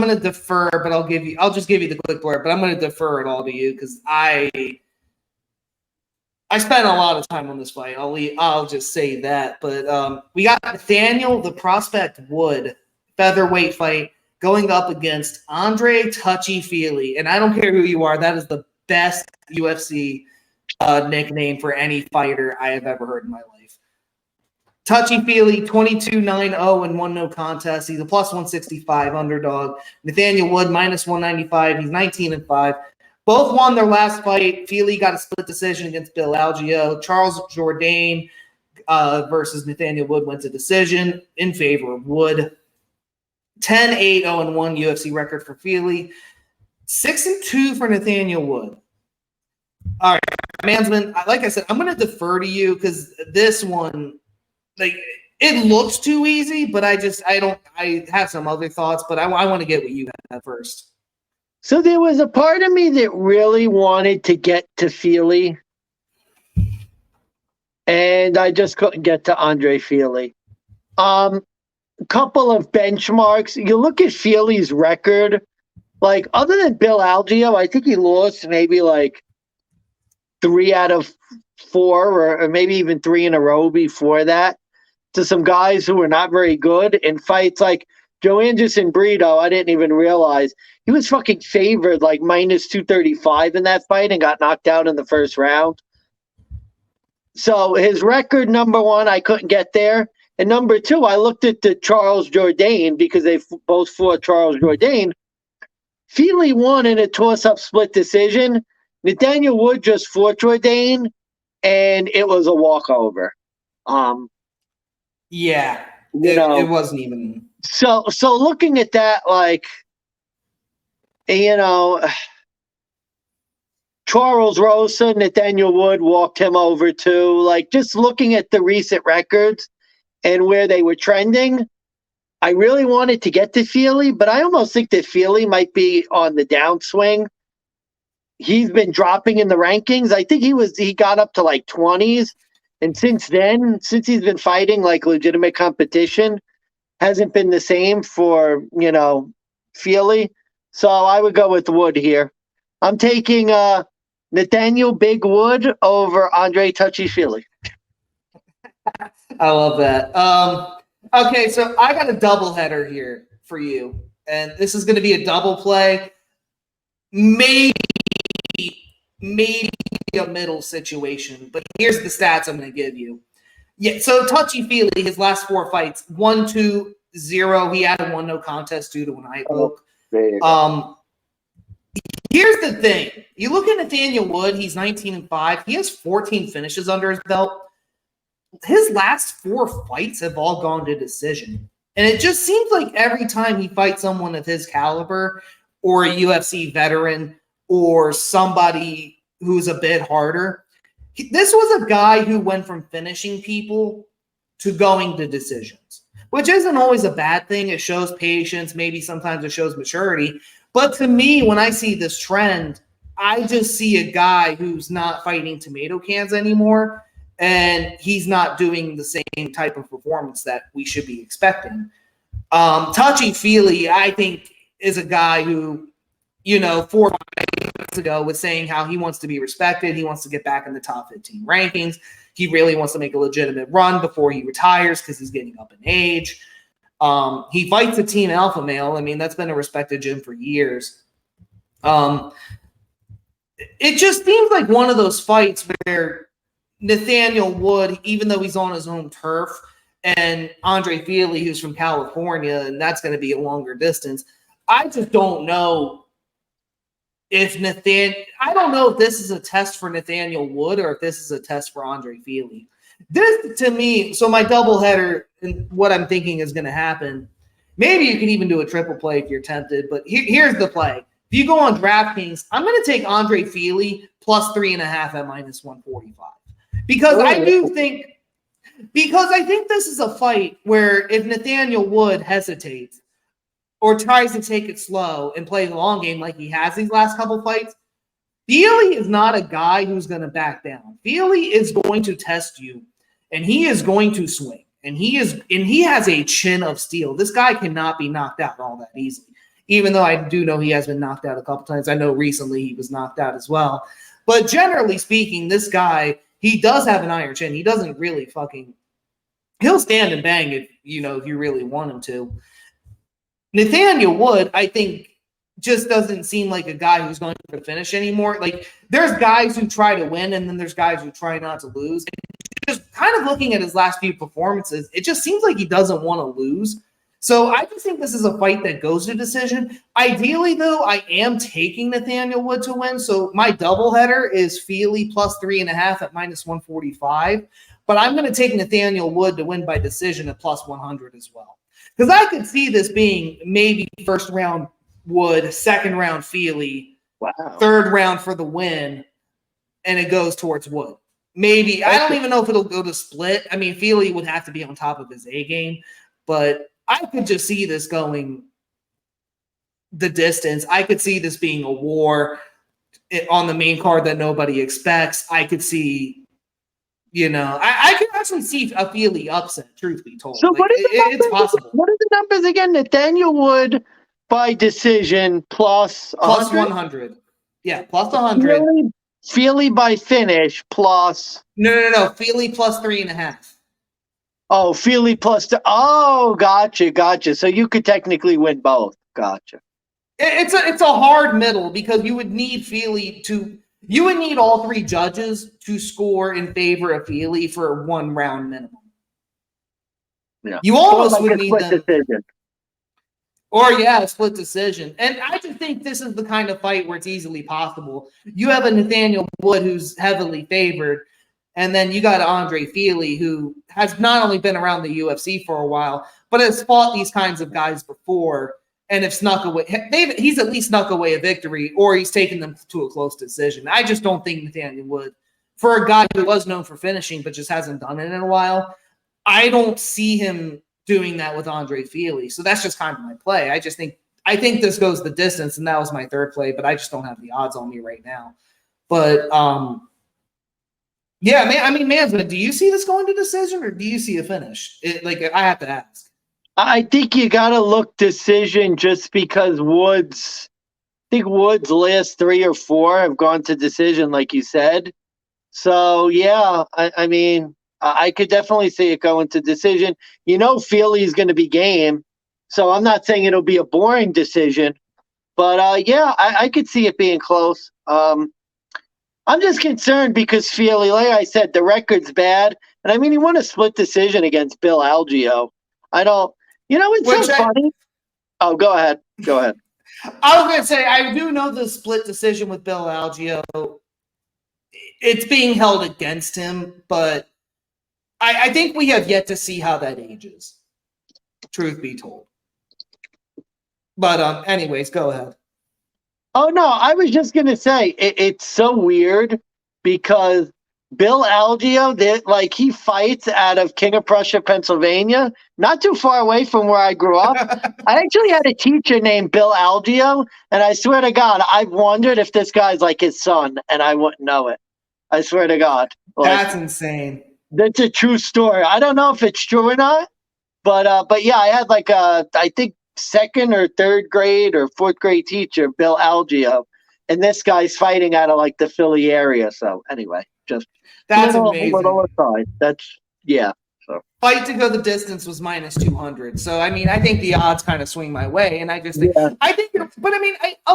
gonna defer, but I'll just give you the quick blurb, but I'm gonna defer it all to you because I spent a lot of time on this fight. I'll just say that. But we got Nathaniel the Prospect Wood featherweight fight going up against Andre Touchy-Feely, and I don't care who you are, that is the best UFC nickname for any fighter I have ever heard in my life. Touchy-Feely, 22-9-0 and 1 no contest. He's a plus 165 underdog. Nathaniel Wood, minus 195. He's 19-5. Both won their last fight. Feely got a split decision against Bill Algeo. Charles Jourdain versus Nathaniel Wood went to decision in favor of Wood. 10-8-0 and 1 UFC record for Feely. 6-2 for Nathaniel Wood. All right, Mansmann, like I said, I'm going to defer to you because this one, like, it looks too easy, but I have some other thoughts, but I want to get what you have first. So there was a part of me that really wanted to get to Feely, and I just couldn't get to Andre Feely. Couple of benchmarks. You look at Feely's record, like, other than Bill Algeo, I think he lost maybe like 3 out of 4 or maybe even 3 in a row before that to some guys who were not very good in fights like Joe Anderson Brito. I didn't even realize he was fucking favored like minus 235 in that fight and got knocked out in the first round. So his record, number one, I couldn't get there. And number two, I looked at the Charles Jourdain because they both fought Charles Jourdain. Feely won in a toss-up split decision. Nathaniel Wood just fought Jourdain, and it was a walkover. Yeah, it wasn't even. So looking at that, like, you know, Charles Rosa, Nathaniel Wood walked him over too. Like, just looking at the recent records and where they were trending, I really wanted to get to Feely, but I almost think that Feely might be on the downswing. He's been dropping in the rankings. I think he got up to like 20s. And since then, since he's been fighting like legitimate competition, hasn't been the same for, Feely. So I would go with Wood here. I'm taking Nathaniel Big Wood over Andre Touchy Feely. I love that. Okay, so I got a doubleheader here for you. And this is going to be a double play. Maybe a middle situation, but here's the stats I'm going to give you. Yeah, so Touchy-Feely, his last 4 fights, 1-2-0. He had a 1 no contest due to an eye poke. Here's the thing. You look at Nathaniel Wood, he's 19-5. He has 14 finishes under his belt. His last 4 fights have all gone to decision. And it just seems like every time he fights someone of his caliber or a UFC veteran or somebody who's a bit harder, this was a guy who went from finishing people to going to decisions, which isn't always a bad thing. It shows patience. Maybe sometimes it shows maturity. But to me, when I see this trend, I just see a guy who's not fighting tomato cans anymore, and he's not doing the same type of performance that we should be expecting. Touchy-Feely, I think, is a guy who, 4 fights ago was saying how he wants to be respected. He wants to get back in the top 15 rankings. He really wants to make a legitimate run before he retires because he's getting up in age. He fights a team alpha male. I mean, that's been a respected gym for years. It just seems like one of those fights where Nathaniel Wood, even though he's on his home turf, and Andre Feely, who's from California, and that's going to be a longer distance. I just don't know if I don't know if this is a test for Nathaniel Wood or if this is a test for Andre Feely. This, to me, so my doubleheader and what I'm thinking is going to happen, maybe you can even do a triple play if you're tempted, but here's the play. If you go on DraftKings, I'm going to take Andre Feely plus 3.5 at -145. Because I think this is a fight where if Nathaniel Wood hesitates or tries to take it slow and play the long game like he has these last couple fights, Feely is not a guy who's going to back down. Feely is going to test you, and he is going to swing. And he has a chin of steel. This guy cannot be knocked out all that easily. Even though I do know he has been knocked out a couple times. I know recently he was knocked out as well. But generally speaking, this guy, he does have an iron chin. He doesn't really he'll stand and bang if you really want him to. Nathaniel Wood, I think, just doesn't seem like a guy who's going to finish anymore. Like, there's guys who try to win, and then there's guys who try not to lose. And just kind of looking at his last few performances, it just seems like he doesn't want to lose. So I just think this is a fight that goes to decision. Ideally, though, I am taking Nathaniel Wood to win. So my doubleheader is Feely plus 3.5 at -145. But I'm going to take Nathaniel Wood to win by decision at plus 100 as well. Because I could see this being maybe first round Wood, second round Feely, third round for the win, and it goes towards Wood. Maybe. I don't even know if it'll go to split. I mean, Feely would have to be on top of his A game, but I could just see this going the distance. I could see this being a war on the main card that nobody expects. I could see, I could actually see a Feely upset, truth be told. So what is it's possible. What are the numbers again? Nathaniel Wood by decision plus 100. Yeah, plus 100. Feely by finish plus. No. Feely plus 3.5. Oh, Feely plus. Oh, gotcha. So you could technically win both. Gotcha. It's a hard middle because you would need Feely to. You would need all 3 judges to score in favor of Feely for a 1 round minimum. Yeah. You almost would need them. Decision. Or, a split decision. And I just think this is the kind of fight where it's easily possible. You have a Nathaniel Wood who's heavily favored, and then you got Andre Feely who has not only been around the UFC for a while, but has fought these kinds of guys before. and have snuck away. He's at least snuck away a victory, or he's taken them to a close decision. I just don't think Nathaniel Wood, for a guy who was known for finishing but just hasn't done it in a while, I don't see him doing that with Andre Feely. So that's just kind of my play. I think this goes the distance, and that was my third play, but I just don't have the odds on me right now. But yeah, man. I mean, Mansmann, do you see this going to decision, or do you see a finish? I have to ask. I think you got to look decision just because Woods last 3 or 4 have gone to decision, like you said. So, yeah, I mean, I could definitely see it going to decision. Feely's going to be game, so I'm not saying it'll be a boring decision. But, yeah, I could see it being close. I'm just concerned because Feely, like I said, the record's bad. And, I mean, he won a split decision against Bill Algeo. It's so funny. Oh, go ahead. I was going to say, I do know the split decision with Bill Algeo. It's being held against him, but I think we have yet to see how that ages, truth be told. But anyways, go ahead. Oh, no, I was just going to say, it's so weird because Bill Algeo, he fights out of King of Prussia, Pennsylvania, not too far away from where I grew up. I actually had a teacher named Bill Algeo, and I swear to God, I've wondered if this guy's like his son, and I wouldn't know it. I swear to God. That's insane. That's a true story. I don't know if it's true or not, but yeah, I had I think 2nd or 3rd grade or 4th grade teacher, Bill Algeo, and this guy's fighting out of the Philly area. So anyway, just that's amazing. Little aside. That's So fight to go the distance was -200. So I mean, I think the odds kind of swing my way, and I just think I'll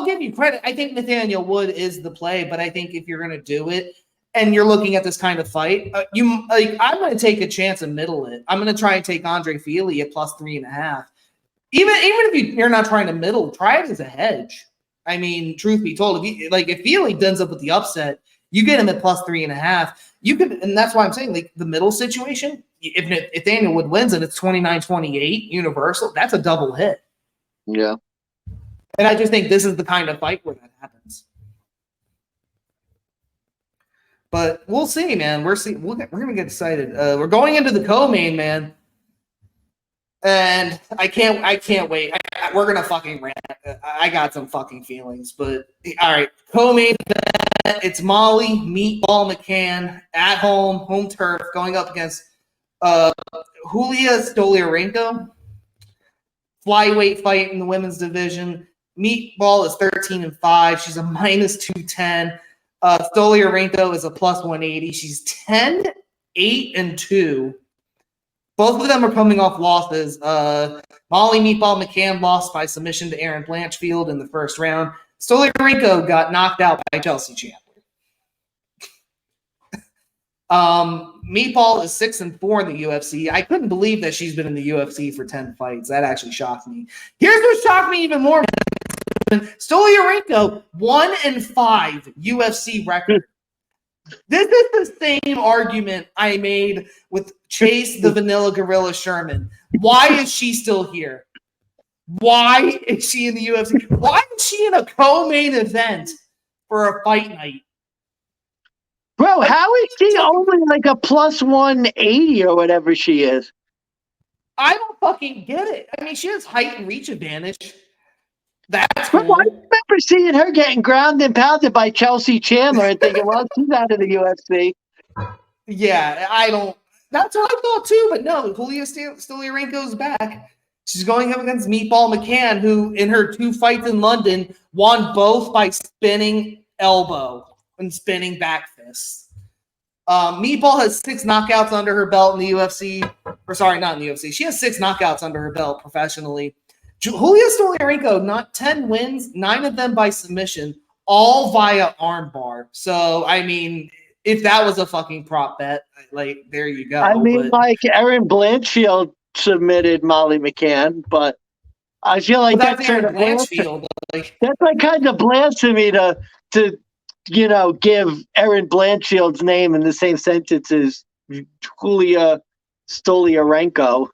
give you credit. I think Nathaniel Wood is the play, but I think if you're going to do it and you're looking at this kind of fight, I'm going to take a chance and middle it. I'm going to try and take Andre Feely at +3.5. Even if you're not trying to middle, try it as a hedge. I mean, truth be told, if Feely ends up with the upset, you get him at +3.5. You could, and that's why I'm saying the middle situation. If Daniel Wood wins and it's 29-28 universal, that's a double hit. Yeah, and I just think this is the kind of fight where that happens. But we'll see, man. We're gonna get excited. We're going into the co-main, man. And I can't wait. We're going to fucking rant. I got some fucking feelings. But, all right, co-main event. It's Molly Meatball McCann at home turf, going up against Julia Stoliarenko. Flyweight fight in the women's division. Meatball is 13-5. She's a -210. Stoliarenko is a +180. She's 10-8-2. Both of them are coming off losses. Molly Meatball McCann lost by submission to Erin Blanchfield in the first round. Stoliarenko got knocked out by Chelsea Chandler. Meatball is 6-4 in the UFC. I couldn't believe that she's been in the UFC for 10 fights. That actually shocked me. Here's what shocked me even more. Stoliarenko, 1-5 UFC record. This is the same argument I made with Chase the Vanilla Gorilla Sherman. Why is she still here? Why is she in the UFC? Why is she in a co-main event for a fight night? Bro, how is she only a +180 or whatever she is? I don't fucking get it. I mean, she has height and reach advantage. That's cool. I remember seeing her getting ground and pounded by Chelsea Chandler and thinking, well, she's out of the UFC. Yeah, that's what I thought too, but no, Julia Stoliarenko's back. She's going up against Meatball McCann, who in her 2 fights in London won both by spinning elbow and spinning back fist. Meatball has 6 knockouts under her belt in the UFC. Or sorry, not in the UFC. She has 6 knockouts under her belt professionally. Julia Stoliarenko, not 10 wins, 9 of them by submission, all via armbar. So, I mean, if that was a fucking prop bet, there you go. I mean, Erin Blanchfield submitted Molly McCann, but I feel like that's Erin Blanchfield. That's kind of blasphemy to give Erin Blanchfield's name in the same sentence as Julia Stoliarenko.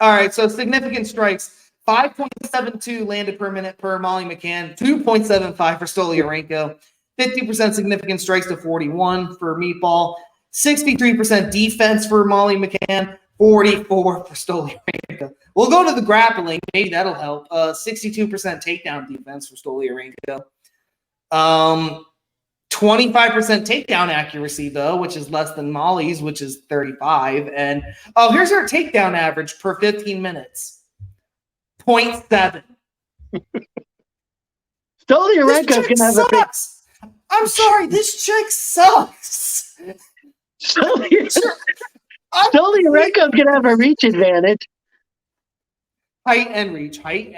All right, so significant strikes. 5.72 landed per minute per Molly McCann, 2.75 for Stoliarenko, 50% significant strikes to 41 for Meatball, 63% defense for Molly McCann, 44 for Stoliarenko. We'll go to the grappling. Maybe that'll help. 62% takedown defense for Stoliarenko. 25% takedown accuracy, though, which is less than Molly's, which is 35. And, here's her takedown average per 15 minutes. 0.7. Stoliarenko can have sucks. I'm sorry, this chick sucks. Stoliarenko's gonna have a reach advantage. Height and reach. I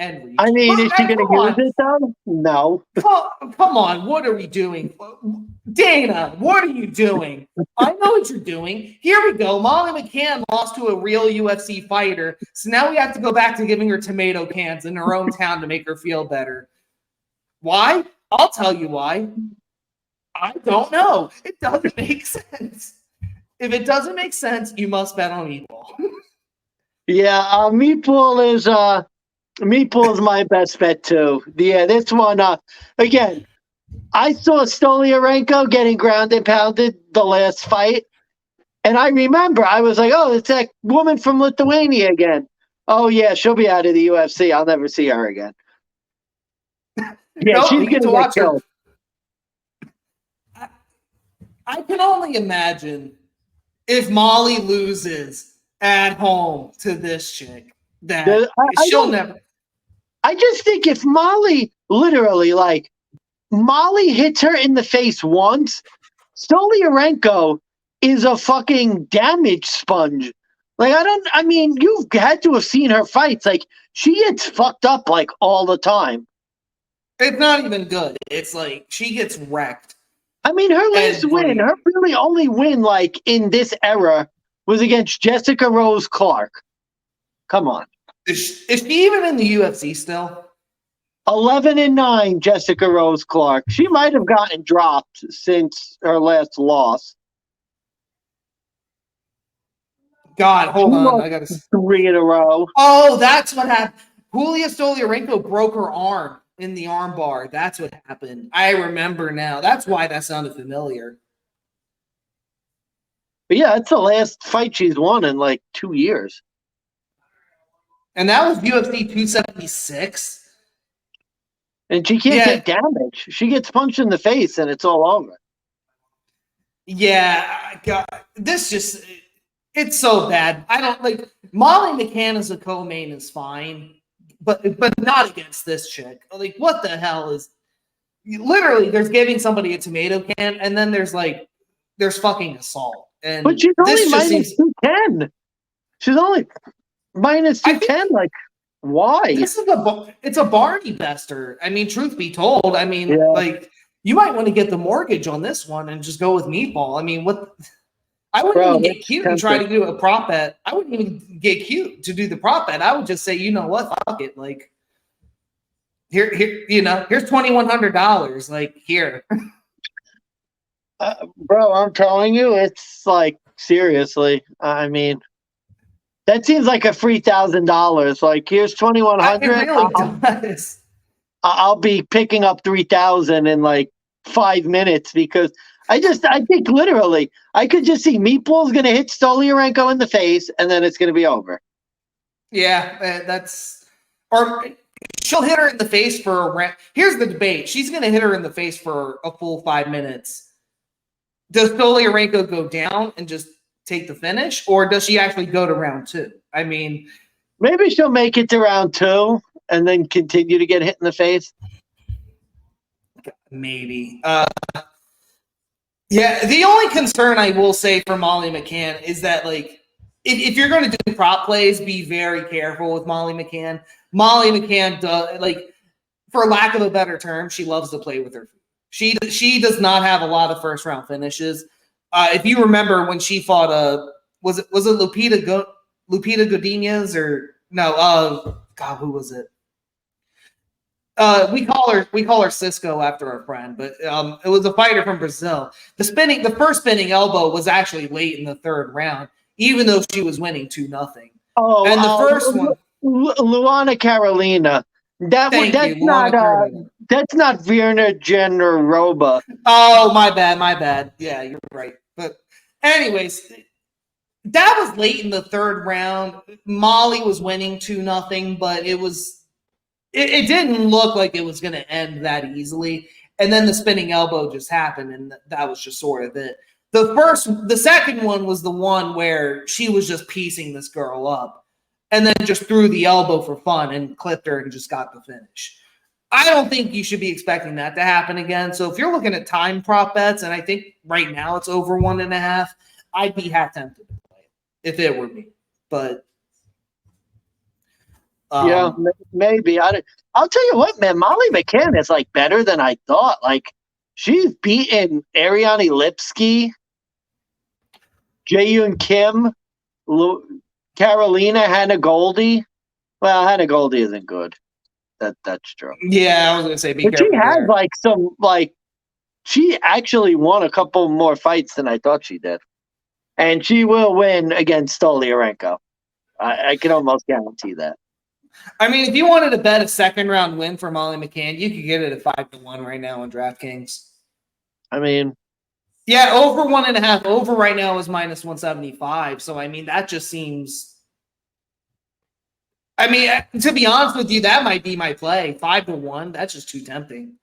mean, is she gonna use it though? No. Come on, what are we doing? Dana, what are you doing? I know what you're doing. Here we go. Molly McCann lost to a real UFC fighter, so now we have to go back to giving her tomato cans in her own town to make her feel better. Why? I'll tell you why. I don't know. It doesn't make sense. If it doesn't make sense, you must bet on Meatball. Yeah, Meatball is my best bet too. Yeah, this one again. I saw Stoliarenko getting ground and pounded the last fight, and I remember I was like, "Oh, it's that woman from Lithuania again." Oh yeah, she'll be out of the UFC. I'll never see her again. Yeah, she's gonna get killed. I can only imagine if Molly loses at home to this chick, that she'll never. I just think if Molly literally, like, Molly hits her in the face once, Stoliarenko is a fucking damage sponge. Like, I mean, you've had to have seen her fights. Like, she gets fucked up, like, all the time. It's not even good. It's like she gets wrecked. I mean, her last win, her really only win, like, in this era was against Jessica Rose Clark. Come on. Is she even in the UFC still? 11-9, Jessica Rose Clark. She might have gotten dropped since her last loss. God, hold on. I got 3 in a row. Oh, that's what happened. Julia Stoliarenko broke her arm in the arm bar. That's what happened. I remember now. That's why that sounded familiar. But yeah, it's the last fight she's won in like 2 years. And that was UFC 276. And she can't take damage. She gets punched in the face and it's all over. Yeah, God, it's so bad. I don't like Molly McCann as a co-main is fine, but not against this chick. Like, what the hell is literally there's giving somebody a tomato can and then there's fucking assault. And but she's only minus 210. She's only minus 210. Like, why? It's a Barney Bester. I mean, truth be told, I mean, like, you might want to get the mortgage on this one and just go with Meatball. I mean, what? I wouldn't even get cute and try to do a prop bet. I wouldn't even get cute to do the prop bet. I would just say, you know what, fuck it. Like, here's $2,100. Like, here. Bro, I'm telling you, it's like, seriously. I mean, that seems like a free $1,000. Like, here's $2,100. It really does. I'll be picking up $3,000 in like 5 minutes because I think literally I could just see Meatball's going to hit Stoliarenko in the face and then it's going to be over. Yeah, or she'll hit her in the face for a round. Here's the debate. She's going to hit her in the face for a full 5 minutes. Does Stoliarenko go down and just take the finish, or does she actually go to round 2? I mean, maybe she'll make it to round 2 and then continue to get hit in the face. Maybe. Yeah, the only concern I will say for Molly McCann is that, like, if you're going to do prop plays, be very careful with Molly McCann. Molly McCann does, like, for lack of a better term, she loves to play with her food. She does not have a lot of first round finishes. If you remember when she fought was it Lupita Godinez or no? God, who was it? We call her Cisco after our friend, but it was a fighter from Brazil. The first spinning elbow was actually late in the 3rd round, even though she was winning 2-0. Oh, and the first one. Luana Carolina. Thank you, Luana Carolina. That's not Virna Generoba. Oh, my bad. Yeah, you're right. But anyways, that was late in the third round. Molly was winning 2-0, but it didn't look like it was going to end that easily. And then the spinning elbow just happened, and that was just sort of it. The second one was the one where she was just piecing this girl up and then just threw the elbow for fun and clipped her and just got the finish. I don't think you should be expecting that to happen again. So if you're looking at time prop bets, and I think right now it's over 1.5, I'd be half tempted to play it if it were me. But yeah, maybe. I'll tell you what, man. Molly McCann is like better than I thought. Like she's beaten Ariane Lipsky, Jaeyoon Kim, Carolina, Hannah Goldie. Well, Hannah Goldie isn't good. That's true. Yeah, I was gonna say, but she has she actually won a couple more fights than I thought she did, and she will win against Stoliarenko. I can almost guarantee that. I mean, if you wanted to bet a second round win for Molly McCann, you could get it at 5-1 right now on DraftKings. I mean, yeah, over 1.5. Over right now is -175. So I mean, that just seems. I mean, to be honest with you, that might be my play. 5-1. That's just too tempting.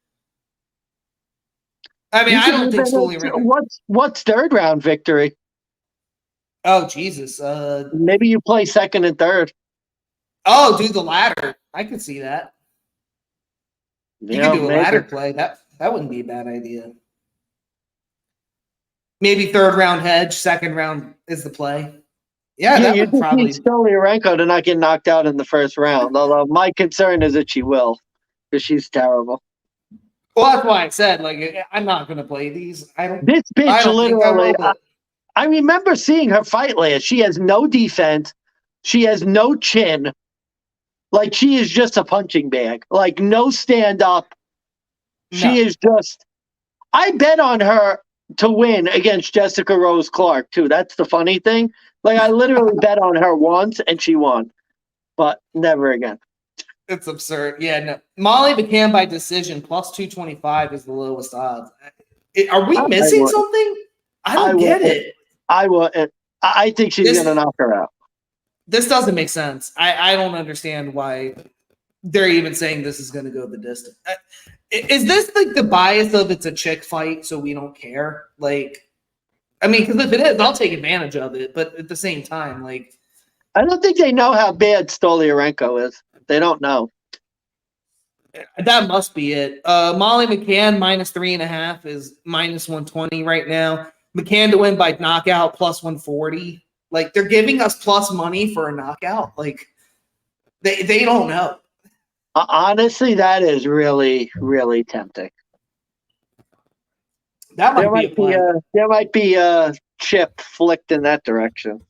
I mean, I don't think Stoliarenko. What's third round victory? Oh Jesus! Maybe you play second and third. Oh, do the ladder. I could see that. You could do a ladder play. That wouldn't be a bad idea. Maybe third round hedge, second round is the play. Yeah, that would probably need Stoliarenko to not get knocked out in the first round. Although my concern is that she will, because she's terrible. Well, that's why I said, like, I'm not going to play these. This bitch literally. I remember seeing her fight last. She has no defense. She has no chin. Like, she is just a punching bag. Like, no stand up. No. She is just. I bet on her to win against Jessica Rose Clark, too. That's the funny thing. Like, I literally bet on her once, and she won. But never again. It's absurd. Yeah, no. Molly McCann by decision, +225 is the lowest odds. Are we missing something? I don't get it. I think she's going to knock her out. This doesn't make sense. I don't understand why they're even saying this is going to go the distance. Is this like the bias of it's a chick fight, so we don't care? Like, I mean, because if it is, I'll take advantage of it. But at the same time, like, I don't think they know how bad Stoliarenko is. They don't know. That must be it. Molly McCann -3.5 is -120 right now. McCann to win by knockout +140. Like, they're giving us plus money for a knockout. Like, they don't know. Honestly, that is really, really tempting. That might there might be a chip flicked in that direction.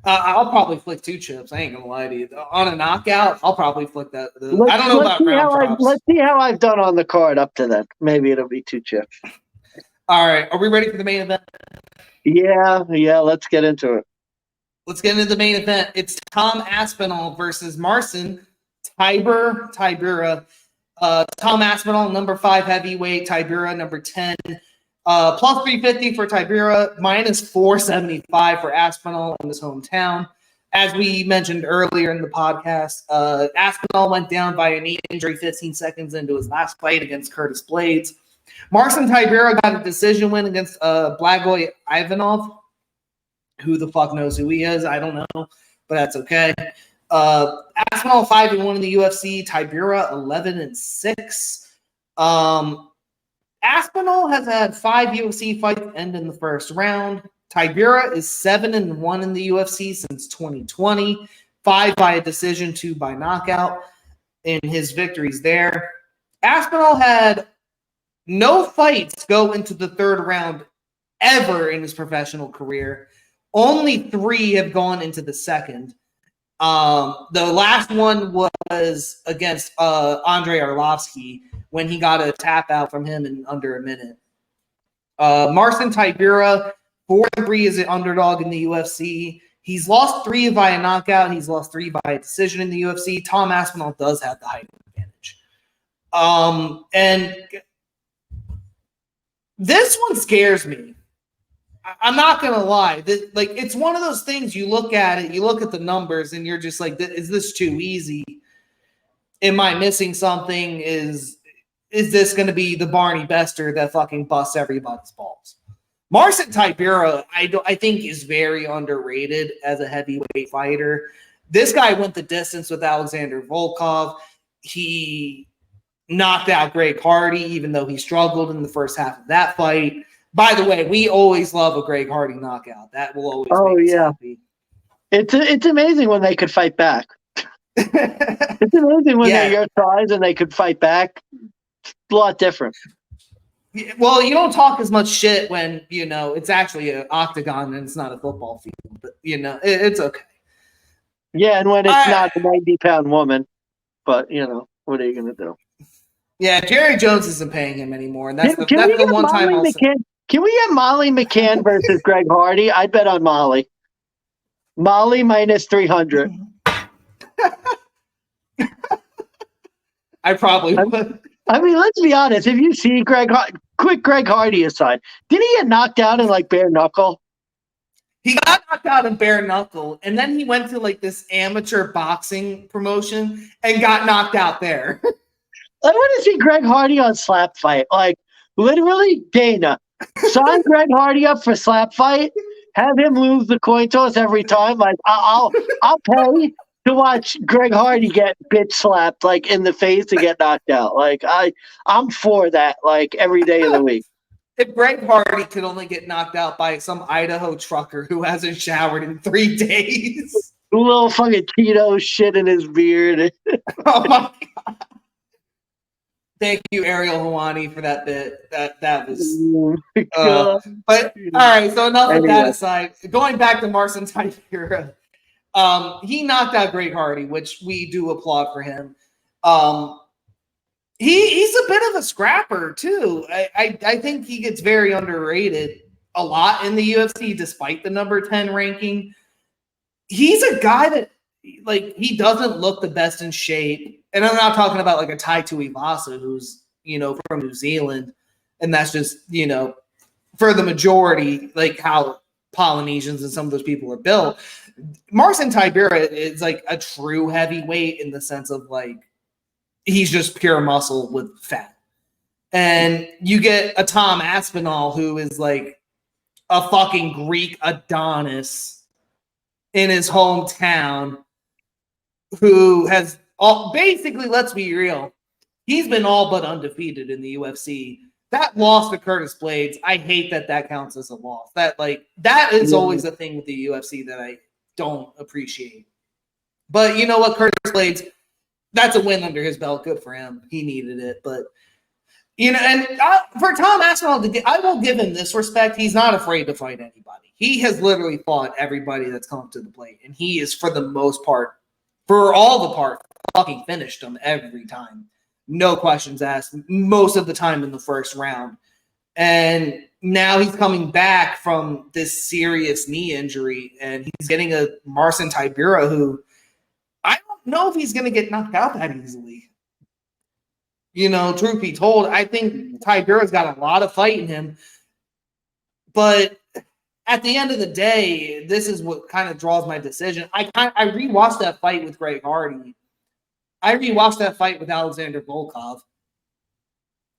I'll probably flick 2 chips. I ain't gonna lie to you. On a knockout, I'll probably flick that. I don't know about round props. Let's see how I've done on the card up to then. Maybe it'll be 2 chips. All right, are we ready for the main event? Yeah. Let's get into it. Let's get into the main event. It's Tom Aspinall versus Mansmann. Tybura. Tom Aspinall, number 5 heavyweight. Tybura, number 10. +350 for Tybura, -475 for Aspinall in his hometown. As we mentioned earlier in the podcast, Aspinall went down by a knee injury 15 seconds into his last fight against Curtis Blades. Mansmann Tybura got a decision win against Blagoy Ivanov. Who the fuck knows who he is? I don't know, but that's okay. Aspinall 5-1 in the UFC. Tybura 11-6. Aspinall has had 5 UFC fights end in the first round. Tybura is 7-1 in the UFC since 2020. 5 by a decision, 2 by knockout in his victories there. Aspinall had no fights go into the third round ever in his professional career. Only 3 have gone into the second. The last one was against Andrei Arlovsky when he got a tap out from him in under a minute. Mansmann Tybura, 4-3 is an underdog in the UFC. He's lost 3 via knockout. He's lost 3 by decision in the UFC. Tom Aspinall does have the height advantage. And this one scares me. I'm not going to lie. It's one of those things you look at it, you look at the numbers, and you're just like, is this too easy? Am I missing something? Is this going to be the Barney Bester that fucking busts everybody's balls? Marcin Tybura, I think, is very underrated as a heavyweight fighter. This guy went the distance with Alexander Volkov. He knocked out Greg Hardy, even though he struggled in the first half of that fight. By the way, we always love a Greg Hardy knockout. That will always make us happy. It's amazing when they could fight back. It's amazing when they're your size and they could fight back. It's a lot different. Well, you don't talk as much shit when, it's actually an octagon and it's not a football field. But, it's okay. Yeah, and when it's not a 90-pound woman. But, what are you going to do? Yeah, Jerry Jones isn't paying him anymore. And that's the one time I'll say. Can we get Molly McCann versus Greg Hardy? I'd bet on Molly. Molly minus 300. I probably would. I mean, let's be honest. If you see Greg Hardy aside, didn't he get knocked out in bare knuckle? He got knocked out in bare knuckle, and then he went to this amateur boxing promotion and got knocked out there. I want to see Greg Hardy on Slap Fight. Literally, Dana, sign Greg Hardy up for Slap Fight. Have him lose the coin toss every time. I'll pay to watch Greg Hardy get bitch slapped in the face and get knocked out. I'm for that every day of the week. If Greg Hardy could only get knocked out by some Idaho trucker who hasn't showered in 3 days. A little fucking Cheeto shit in his beard. Oh my God. Thank you, Ariel Hawani, for that bit. That was. But all right, so enough of that aside. Going back to Marcin Tybura, he knocked out Greg Hardy, which we do applaud for him. He's a bit of a scrapper too. I think he gets very underrated a lot in the UFC, despite the number 10 ranking. He's a guy that he doesn't look the best in shape. And I'm not talking about a Tai Tuivasa who's, from New Zealand. And that's just, for the majority, how Polynesians and some of those people are built. Marcin Tybura is a true heavyweight in the sense of he's just pure muscle with fat. And you get a Tom Aspinall who is a fucking Greek Adonis in his hometown who has basically, let's be real, he's been all but undefeated in the UFC. That loss to Curtis Blades, I hate that counts as a loss. That is always a thing with the UFC that I don't appreciate. But you know what, Curtis Blades, that's a win under his belt. Good for him. He needed it. But, and for Tom Aspinall, I will give him this respect. He's not afraid to fight anybody. He has literally fought everybody that's come to the plate. And he is, for the most part, for all the part, fucking finished them every time. No questions asked, most of the time in the first round. And now he's coming back from this serious knee injury, and he's getting a Marcin Tybura who I don't know if he's going to get knocked out that easily. Truth be told, I think Tybura's got a lot of fight in him. But at the end of the day, this is what kind of draws my decision. I rewatched that fight with Greg Hardy. I rewatched that fight with Alexander Volkov.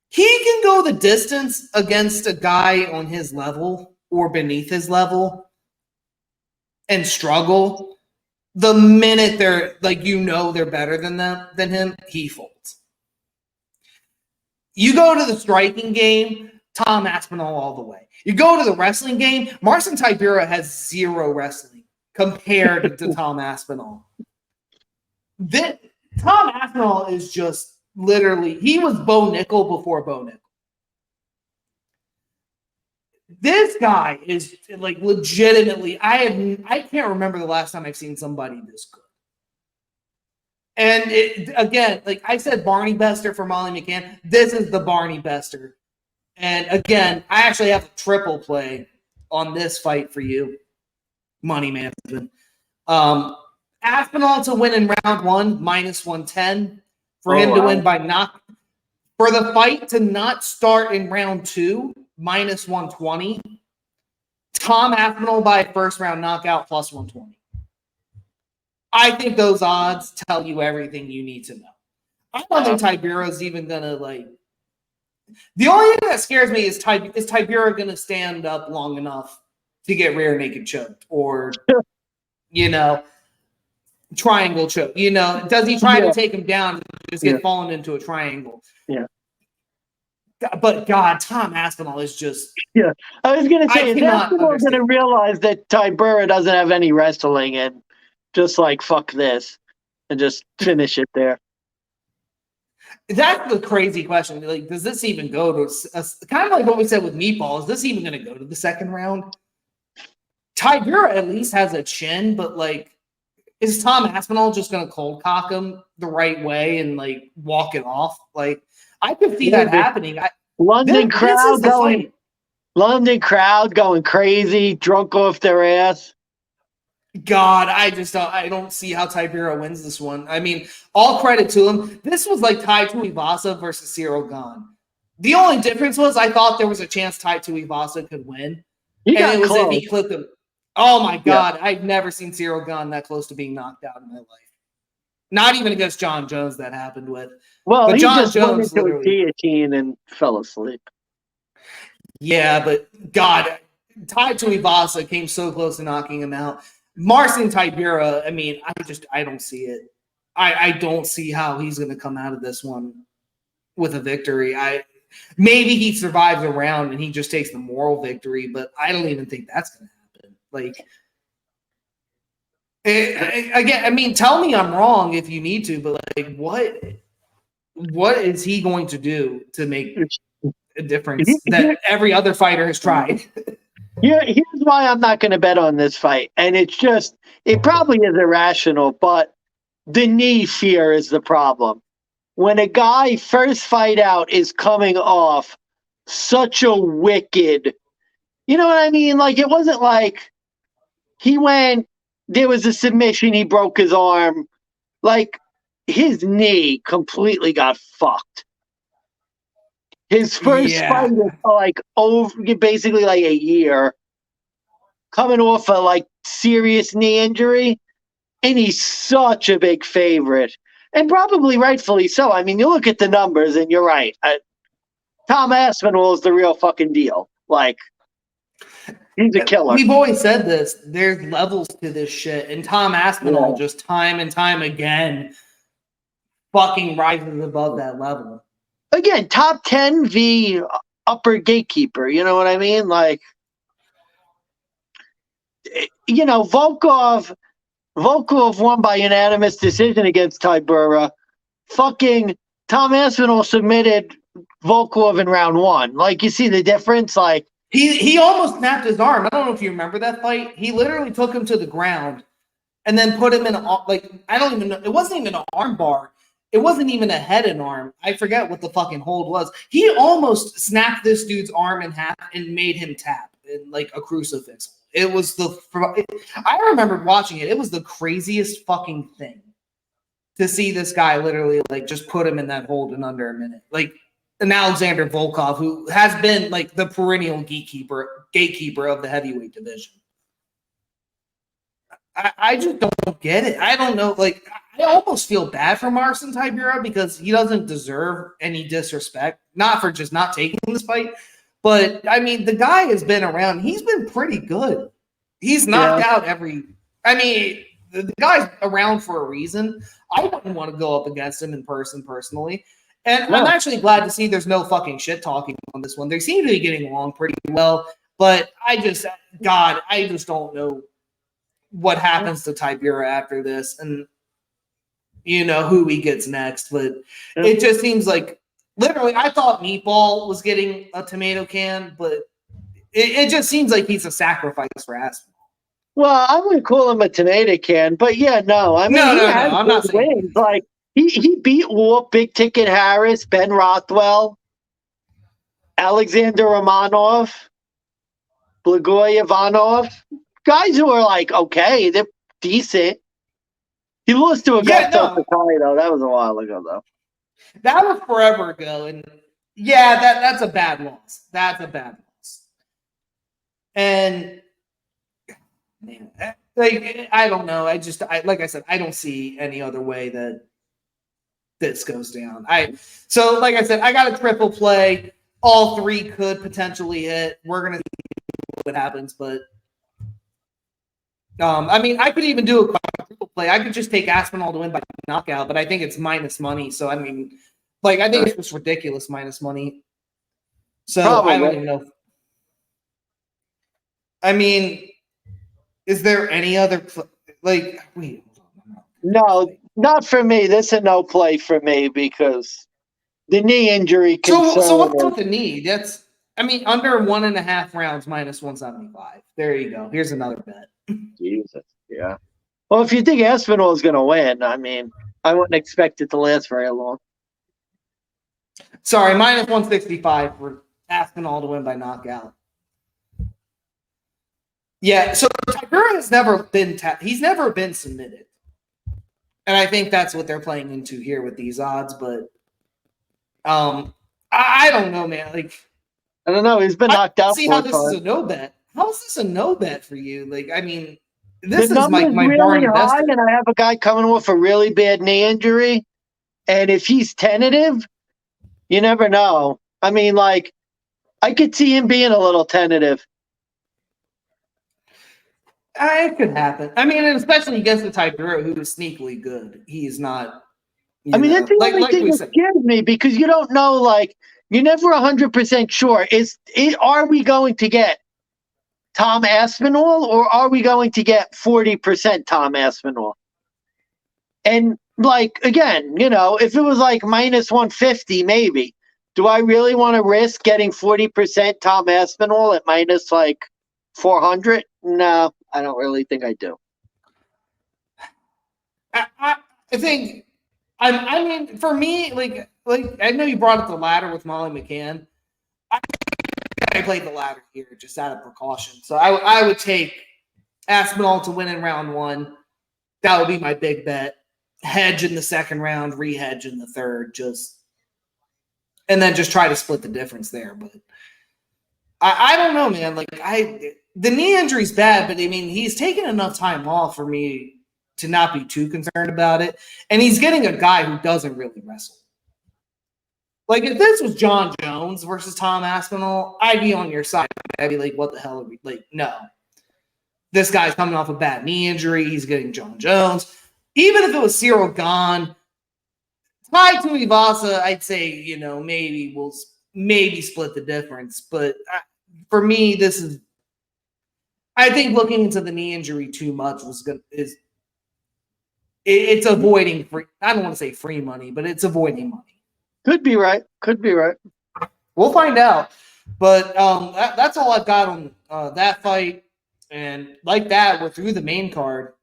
He can go the distance against a guy on his level or beneath his level and struggle. The minute they're they're better than him, he folds. You go to the striking game, Tom Aspinall all the way. You go to the wrestling game, Marcin Tybura has 0 wrestling compared to Tom Aspinall. Tom Aspinall is just literally, he was Bo Nickel before Bo Nickel. This guy is legitimately, I can't remember the last time I've seen somebody this good. And again, I said Barney Bester for Molly McCann. This is the Barney Bester. And again, I actually have a triple play on this fight for you. money management. Aspinall to win in round 1, -110. For him to win by knock. For the fight to not start in round 2, -120. Tom Aspinall by first round knockout, +120. I think those odds tell you everything you need to know. I don't think Tybura's even gonna like. The only thing that scares me is Tybura gonna stand up long enough to get rear naked choked or, triangle choke. Does he try to take him down and just get fallen into a triangle? Yeah. But God, Tom Aspinall is just. Yeah, I was gonna say, is Aspinall gonna realize that Tybura doesn't have any wrestling and just like fuck this and just finish it there? That's the crazy question. Like, does this even go to kind of like what we said with Meatball? Is this even going to go to the second round? Tybura at least has a chin, but like, is Tom Aspinall just going to cold cock him the right way and like walk it off? Like, I could see that happening. London crowd going crazy, drunk off their ass. God, I don't see how Tybura wins this one. I mean, all credit to him. This was like Tai Tuivasa versus Cyril Gane. The only difference was I thought there was a chance Tai Tuivasa could win. And it was if he clipped him. Oh my God, I've never seen Cyril Gane that close to being knocked out in my life. Not even against John Jones that happened with. Well, but he John just Jones went into a guillotine and fell asleep. Yeah, but God, Tai Tuivasa came so close to knocking him out. Marcin Tybura, I mean, I don't see it. I don't see how he's going to come out of this one with a victory. Maybe he survives a round and he just takes the moral victory, but I don't even think that's going to happen. Like, again, I mean, tell me I'm wrong if you need to, but like, what is he going to do to make a difference that every other fighter has tried? Here's why I'm not going to bet on this fight. And it probably is irrational, but the knee fear is the problem. When a guy first fight out is coming off such a wicked, you know what I mean? Like, it wasn't like there was a submission, he broke his arm. Like, his knee completely got fucked. His first fight was like basically like a year, coming off a like serious knee injury, and he's such a big favorite, and probably rightfully so. I mean, you look at the numbers, and you're right. Tom Aspinall is the real fucking deal. Like, he's a killer. We've always said this. There's levels to this shit, and Tom Aspinall just time and time again fucking rises above that level. Again, top 10 v upper gatekeeper. You know what I mean? Like, Volkov won by unanimous decision against Tybura. Fucking Tom Aspinall submitted Volkov in round 1. Like, you see the difference? Like, he almost snapped his arm. I don't know if you remember that fight. He literally took him to the ground and then put him in I don't even know. It wasn't even an arm bar. It wasn't even a head and arm. I forget what the fucking hold was. He almost snapped this dude's arm in half and made him tap in like a crucifix. It was I remember watching it. It was the craziest fucking thing to see this guy literally like just put him in that hold in under a minute. Like an Alexander Volkov, who has been like the perennial gatekeeper of the heavyweight division. I just don't get it. I don't know. Like, I almost feel bad for Marcin Tybura because he doesn't deserve any disrespect. Not for just not taking this fight, but I mean, the guy has been around. He's been pretty good. He's knocked out I mean, the guy's around for a reason. I wouldn't want to go up against him in person personally. And I'm actually glad to see there's no fucking shit talking on this one. They seem to be getting along pretty well, but I just don't know what happens to Tybura after this and who he gets next. But it just seems like literally I thought Meatball was getting a tomato can, but it just seems like he's a sacrifice for Aspinall. Well, I wouldn't call him a tomato can, but no. I mean, no, I'm not saying wins. Like he beat Wolf, Big Ticket Harris, Ben Rothwell, Alexander Romanov, Blagoy Ivanov. guys who are like, okay, they're decent. He lost to Augusto Sakai, though. That was a while ago, though. That was forever ago. And yeah, that's a bad loss. That's a bad loss. And man, like, I don't know. Like I said, I don't see any other way that this goes down. So like I said, I got a triple play. All three could potentially hit. We're gonna see what happens, but I mean, I could even do a quadruple play. I could just take Aspinall to win by knockout, but I think it's minus money. So I mean, like, I think it's just ridiculous minus money. So probably. I don't even know. I mean, is there any other wait? No, not for me. This is a no play for me because the knee injury. So what's with the knee? That's, I mean, under 1.5 rounds minus 175. There you go. Here's another bet. Jesus, yeah. Well, if you think Aspinall is going to win, I mean, I wouldn't expect it to last very long. Sorry, minus 165 for Aspinall to win by knockout. Yeah, so Tybura has never been he's never been submitted. And I think that's what they're playing into here with these odds, but I don't know, man. Like, I don't know. He's been knocked out. See how this is a no bet. How is this a no bet for you? Like, I mean, this is my really barn high, and I have a guy coming with a really bad knee injury, and if he's tentative, you never know. I mean, like, I could see him being a little tentative. It could happen. I mean, and especially against the Tybura, who is sneakily good. He's not. I mean, that's the only thing that scares me because you don't know. Like, you're never 100% sure. Are we going to get Tom Aspinall or are we going to get 40% Tom Aspinall? And like, again, you know, if it was like minus 150, maybe. Do I really want to risk getting 40% Tom Aspinall at minus like 400? No, I don't really think I do. I think, I mean, for me, like I know you brought up the ladder with Molly McCann. I played the ladder here just out of precaution. So I would take Aspinall to win in round one. That would be my big bet. Hedge in the second round, re-hedge in the third, and then just try to split the difference there. But I don't know, man. Like, the knee injury's bad, but I mean, he's taken enough time off for me to not be too concerned about it. And he's getting a guy who doesn't really wrestle. Like, if this was John Jones versus Tom Aspinall, I'd be on your side. I'd be like, what the hell are we, like, no. This guy's coming off a bad knee injury. He's getting John Jones. Even if it was Cyril Gahn, Tai Tuivasa, I'd say, you know, maybe we'll split the difference. But for me, I think looking into the knee injury too much it's avoiding free. I don't want to say free money, but it's avoiding money. Could be right. We'll find out. But that's all I've got on that fight. And like that, we're through the main card.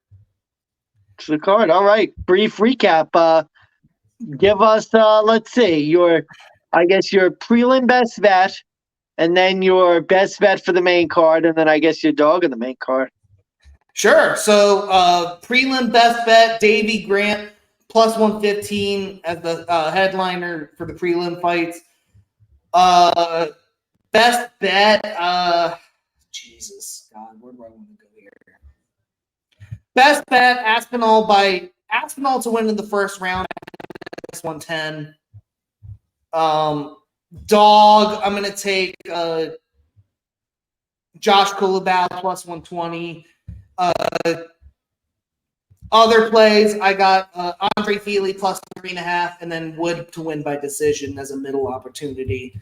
It's the card. All right. Brief recap. Give us, let's see, your prelim best bet, and then your best bet for the main card, and then I guess your dog in the main card. Sure. So prelim best bet, Davey Grant, plus 115 as the headliner for the prelim fights. Best bet, Jesus, God, where do I want to go here? Best bet, Aspinall to win in the first round, 110. Dog, I'm going to take Josh Kulabau plus 120. Other plays, I got Andre Feely plus 3.5, and then Wood to win by decision as a middle opportunity.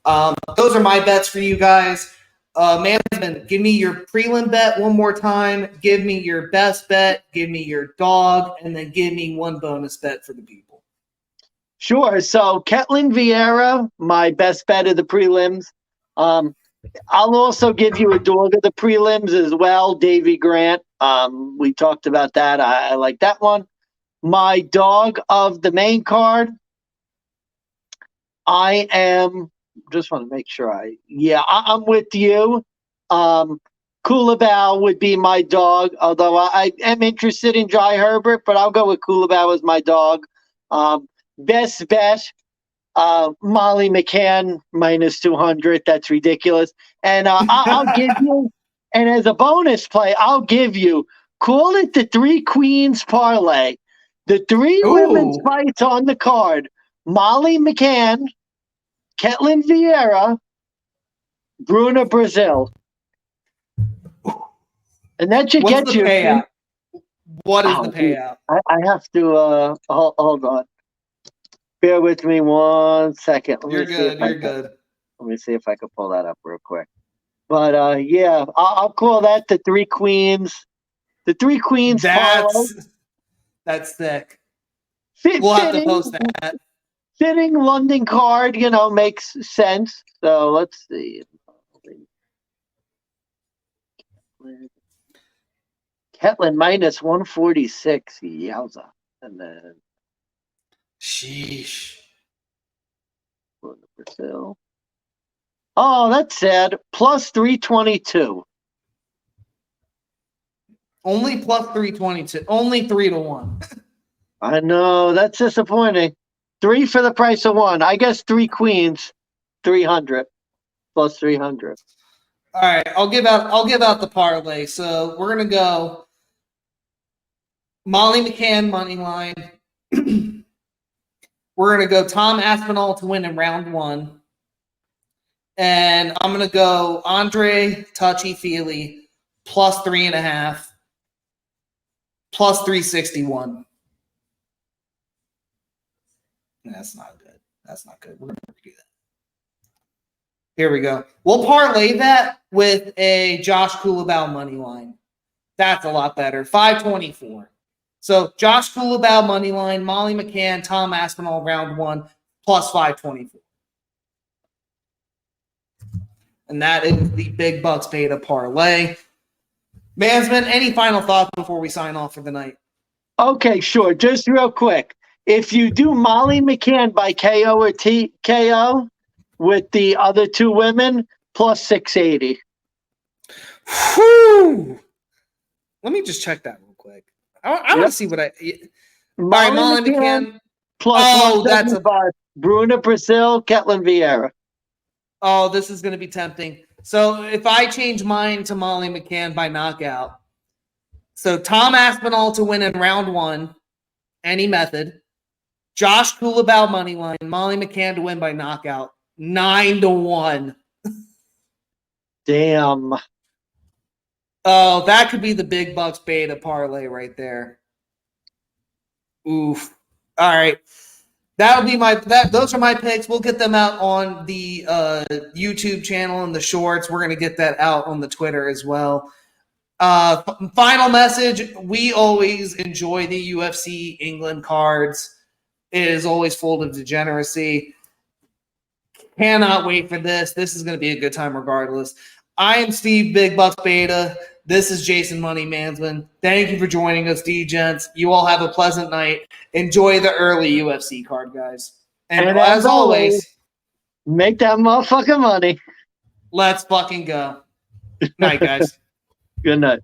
Those are my bets for you guys. Mansmann, give me your prelim bet one more time. Give me your best bet. Give me your dog, and then give me one bonus bet for the people. Sure. So Ketlin Vieira, my best bet of the prelims. I'll also give you a dog of the prelims as well, Davey Grant. We talked about that. I like that one. My dog of the main card, just want to make sure I'm with you. Kulabau would be my dog, although I am interested in Jai Herbert, but I'll go with Kulabau as my dog. Best bet, Molly McCann minus 200. That's ridiculous. And I'll give you, and as a bonus play, I'll give you, call it the Three Queens parlay. The three women's fights on the card: Molly McCann, Ketlin Vieira, Bruna Brazil. And that should What's get the you. payout? What is the payout? I have to hold on. Bear with me 1 second. You're good. You're good. Let me see if I can pull that up real quick. But yeah, I'll call that the Three Queens. The Three Queens. That's thick. We'll have to post that. Fitting London card, makes sense. So let's see. Ketlin minus 146. Yowza. And then sheesh. Brazil. Oh, that's sad. Plus 322. Only plus 322. Only 3-1. I know. That's disappointing. 3 for the price of 1. I guess Three Queens, 300. Plus 300. All right. I'll give out the parlay. So we're going to go Molly McCann money line. We're going to go Tom Aspinall to win in round 1. And I'm going to go Andre Touchy-Feely plus 3.5, plus 361. That's not good. That's not good. We're going to do that. Here we go. We'll parlay that with a Josh Kulabau money line. That's a lot better. 524. So Josh Kulabau money line, Molly McCann, Tom Aspinall round 1, plus 524. And that is the Big Bucks Beyta parlay. Mansmann, any final thoughts before we sign off for the night? Okay, sure. Just real quick. If you do Molly McCann by KO or TKO with the other two women, plus 680. Whew. Let me just check that real quick. I want to see what Molly McCann plus that's about Bruna Brazil, Ketlin Vieira. Oh, this is going to be tempting. So if I change mine to Molly McCann by knockout, so Tom Aspinall to win in round 1, any method. Josh Kulabau money line, Molly McCann to win by knockout, 9-1. Damn. Oh, that could be the Big Bucks Beyta parlay right there. Oof. All right. That'll be those are my picks. We'll get them out on the YouTube channel and the shorts. We're going to get that out on the Twitter as well. Final message. We always enjoy the UFC England cards. It is always full of degeneracy. Cannot wait for this. This is going to be a good time regardless. I am Steve Big Bucks Beyta. This is Jason Money Mansmann. Thank you for joining us, Degents. You all have a pleasant night. Enjoy the early UFC card, guys. And as always, make that motherfucking money. Let's fucking go. Night, guys. Good night.